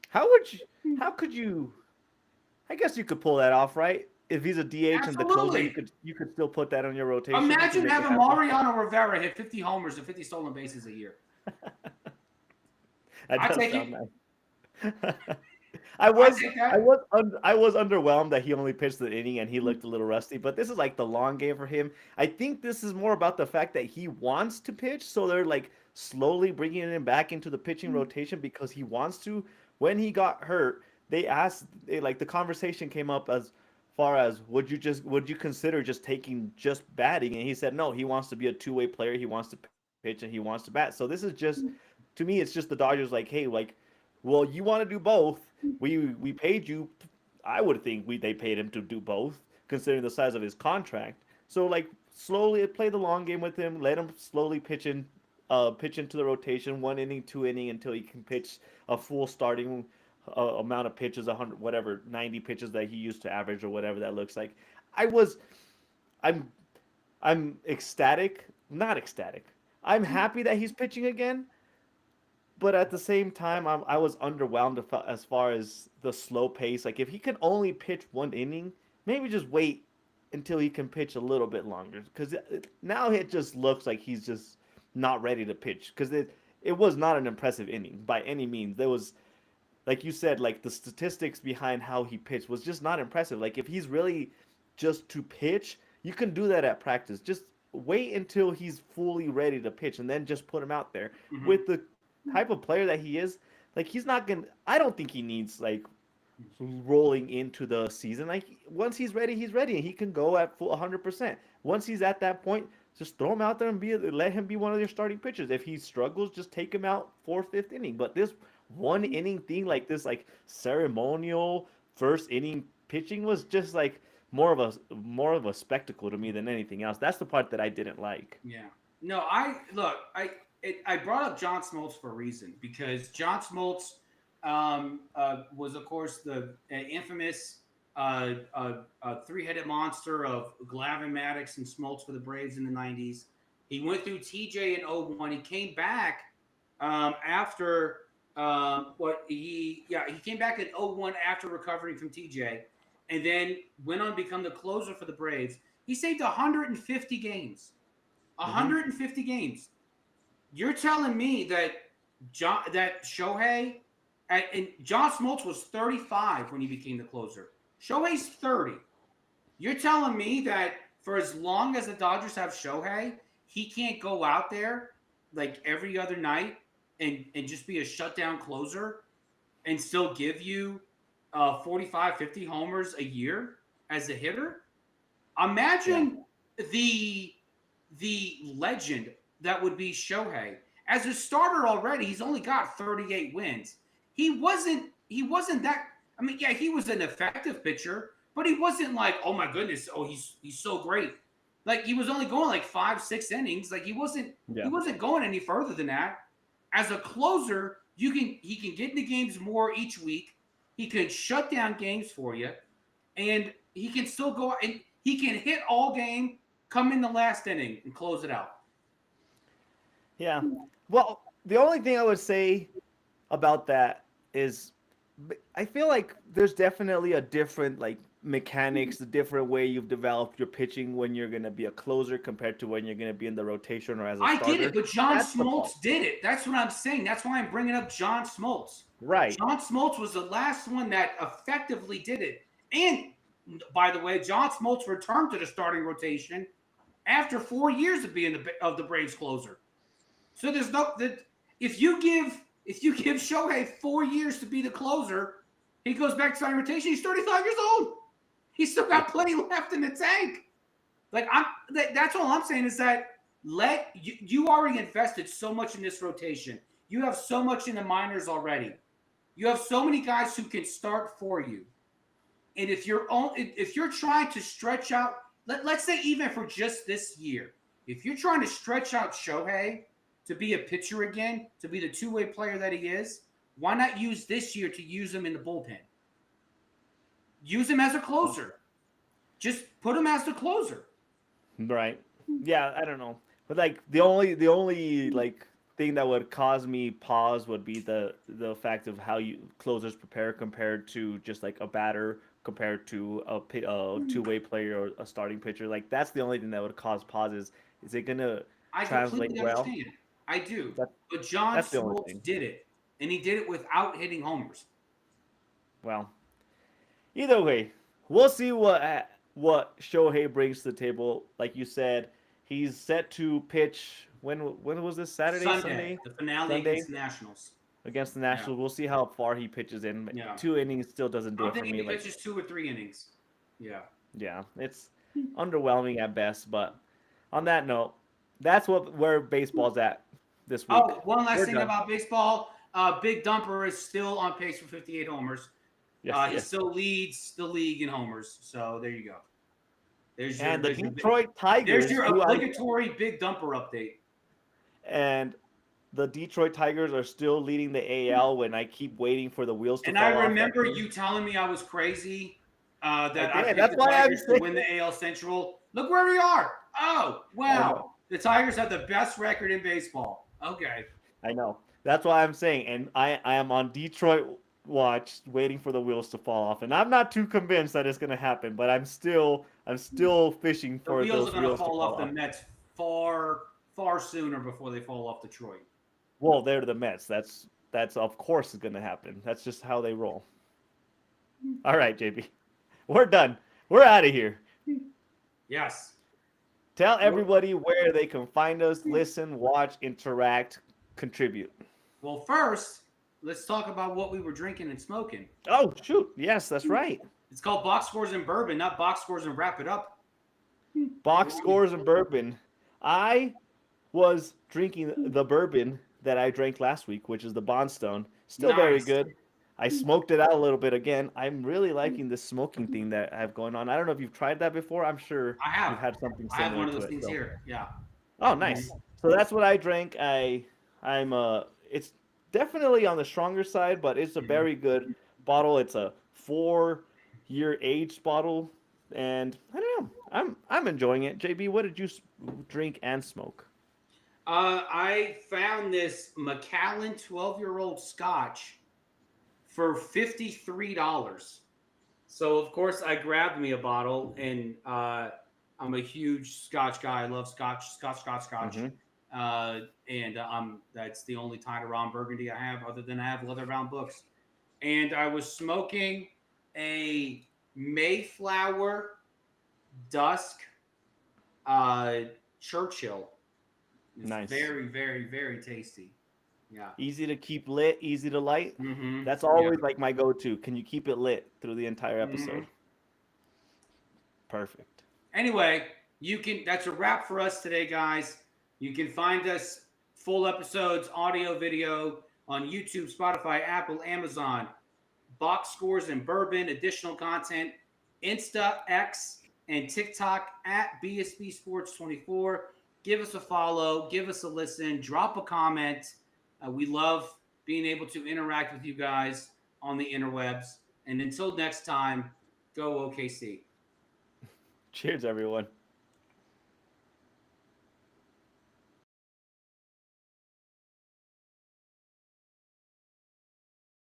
How would you? How could you? I guess you could pull that off, right? If he's a DH and the closer, Absolutely. you could still put that on your rotation. You can Imagine make it having happen. Mariano Rivera hit 50 homers and 50 stolen bases a year. That I does take sound it. nice. I take that. I was underwhelmed that he only pitched the inning and he looked a little rusty. But this is like the long game for him. I think this is more about the fact that he wants to pitch, so they're like slowly bringing him back into the pitching rotation because he wants to. When he got hurt, like the conversation came up as far as would you consider just taking just batting, and he said no, he wants to be a two-way player, he wants to pitch and he wants to bat. So this is just, to me, it's just the Dodgers like, hey, like, well, you want to do both. We paid you. I would think they paid him to do both, considering the size of his contract. So like slowly play the long game with him. Let him slowly pitch into the rotation, 1 inning, 2 inning, until he can pitch a full starting amount of pitches, 100, whatever, 90 pitches that he used to average or whatever that looks like. I was, I'm, I'm ecstatic, not ecstatic. I'm happy that he's pitching again, but at the same time, I was underwhelmed as far as the slow pace. Like if he can only pitch 1 inning, maybe just wait until he can pitch a little bit longer. Because now it just looks like he's just not ready to pitch. Because it was not an impressive inning by any means. There was, like you said, like the statistics behind how he pitched was just not impressive. Like if he's really just to pitch, you can do that at practice. Just wait until he's fully ready to pitch and then just put him out there. Mm-hmm. With the type of player that he is, like he's not gonna. I don't think he needs like rolling into the season. Like once he's ready, and he can go at full 100%. Once he's at that point, just throw him out there and let him be one of your starting pitchers. If he struggles, just take him out fourth, fifth inning. But this 1 inning thing, like this, like ceremonial first inning pitching, was just like more of a spectacle to me than anything else. That's the part that I didn't like. Yeah. No, I brought up John Smoltz for a reason because John Smoltz was, of course, the infamous three-headed monster of Glavine, Maddox, and Smoltz for the Braves in the 90s. He went through TJ in 01. He came back after he came back in 01 after recovering from TJ, and then went on to become the closer for the Braves. He saved 150 games. 150 games. You're telling me that Shohei and John Smoltz was 35 when he became the closer. Shohei's 30. You're telling me that for as long as the Dodgers have Shohei, he can't go out there like every other night and just be a shutdown closer and still give you 45, 50 homers a year as a hitter? Imagine the legend that would be Shohei. As a starter already, he's only got 38 wins. He wasn't that. I mean, yeah, he was an effective pitcher, but he wasn't like, oh my goodness, oh he's so great. Like he was only going like 5, 6 innings. Like he wasn't going any further than that. As a closer, he can get into games more each week. He can shut down games for you, and he can still go and he can hit all game, come in the last inning and close it out. Yeah. Well, the only thing I would say about that is I feel like there's definitely a different like mechanics, a different way you've developed your pitching when you're going to be a closer compared to when you're going to be in the rotation or as a starter. I get it, but John Smoltz did it. That's what I'm saying. That's why I'm bringing up John Smoltz. Right. John Smoltz was the last one that effectively did it. And by the way, John Smoltz returned to the starting rotation after 4 years of being the Braves closer. So there's no that if you give Shohei 4 years to be the closer, he goes back to starting rotation. He's 35 years old. He's still got plenty left in the tank. Like that's all I'm saying is that you already invested so much in this rotation. You have so much in the minors already. You have so many guys who can start for you. And if you're trying to stretch out, let's say even for just this year, if you're trying to stretch out Shohei to be a pitcher again, to be the two-way player that he is, why not use this year to use him in the bullpen? Use him as a closer. Just put him as the closer. Right. Yeah, I don't know. But like the only like thing that would cause me pause would be the fact of how you closers prepare compared to just like a batter compared to a two-way player or a starting pitcher. Like that's the only thing that would cause pauses. Is it gonna I translate completely well? understand. I do. That But John that's the only Smoltz thing. did it, and he did it without hitting homers. Well, either way, we'll see what Shohei brings to the table. Like you said, he's set to pitch. When was this? Saturday, Sunday, Sunday, the finale Sunday against the Nationals. against the Yeah. Nationals. We'll see how far he pitches in. Yeah. 2 innings still doesn't do I'm it for thinking me. he Like pitches 2 or 3 innings. Yeah. yeah, it's underwhelming at best. But on that note, that's where baseball's at this week. Oh, one last We're thing done. about baseball. Big Dumper is still on pace for 58 homers. Yes, He yes. still leads the league in homers. So there you go. And the Detroit There's Tigers, your who I obligatory Big Dumper update. and the Detroit Tigers are still leading the AL when I keep waiting for the wheels to And I fall off that remember team. you telling me I was crazy I that I did. picked That's the why I'm Tigers to saying. win the AL Central. Look where we are. Oh, I know. wow. The Tigers have the best record in baseball. Okay. I know. That's why I'm saying. And I am on Detroit watch, waiting for the wheels to fall off. And I'm not too convinced that it's going to happen, but I'm still fishing The for wheels are those going to wheels to fall fall off the off. Mets far sooner before they fall off Detroit. Well, they're the Mets. That's of course is going to happen. That's just how they roll. All right, JB. We're done. We're out of here. Yes. Tell everybody where they can find us, listen, watch, interact, contribute. Well, first, let's talk about what we were drinking and smoking. Oh, shoot. Yes, that's right. It's called Box Scores and Bourbon, not Box Scores and Wrap It Up. Box scores and bourbon. I was drinking the bourbon that I drank last week, which is the Bondstone. Still very Nice. good. I smoked it out a little bit again. I'm really liking this smoking thing that I have going on. I don't know if you've tried that before. I'm sure I have. you've had something I have similar one of to those it. things So. here. Yeah. Oh, nice. So that's what I drank. I'm it's definitely on the stronger side, but it's a very good bottle. It's a 4-year aged bottle, and I don't know. I'm enjoying it. JB, what did you drink and smoke? I found this Macallan 12-year-old Scotch for $53. So of course I grabbed me a bottle, and I'm a huge Scotch guy. I love Scotch. Mm-hmm. And that's the only Tiger Ron Burgundy I have, other than I have leather bound books. And I was smoking a Mayflower Dusk Churchill. It's Nice. very, very, very tasty. Yeah. Easy to keep lit, easy to light. Mm-hmm. That's always like my go-to. Can you keep it lit through the entire episode? Mm-hmm. Perfect. Anyway, that's a wrap for us today, guys. You can find us full episodes, audio, video on YouTube, Spotify, Apple, Amazon, Box Scores and Bourbon, additional content, Insta, X, and TikTok at BSB Sports 24. Give us a follow, give us a listen, drop a comment. We love being able to interact with you guys on the interwebs. And until next time, go OKC. Cheers, everyone.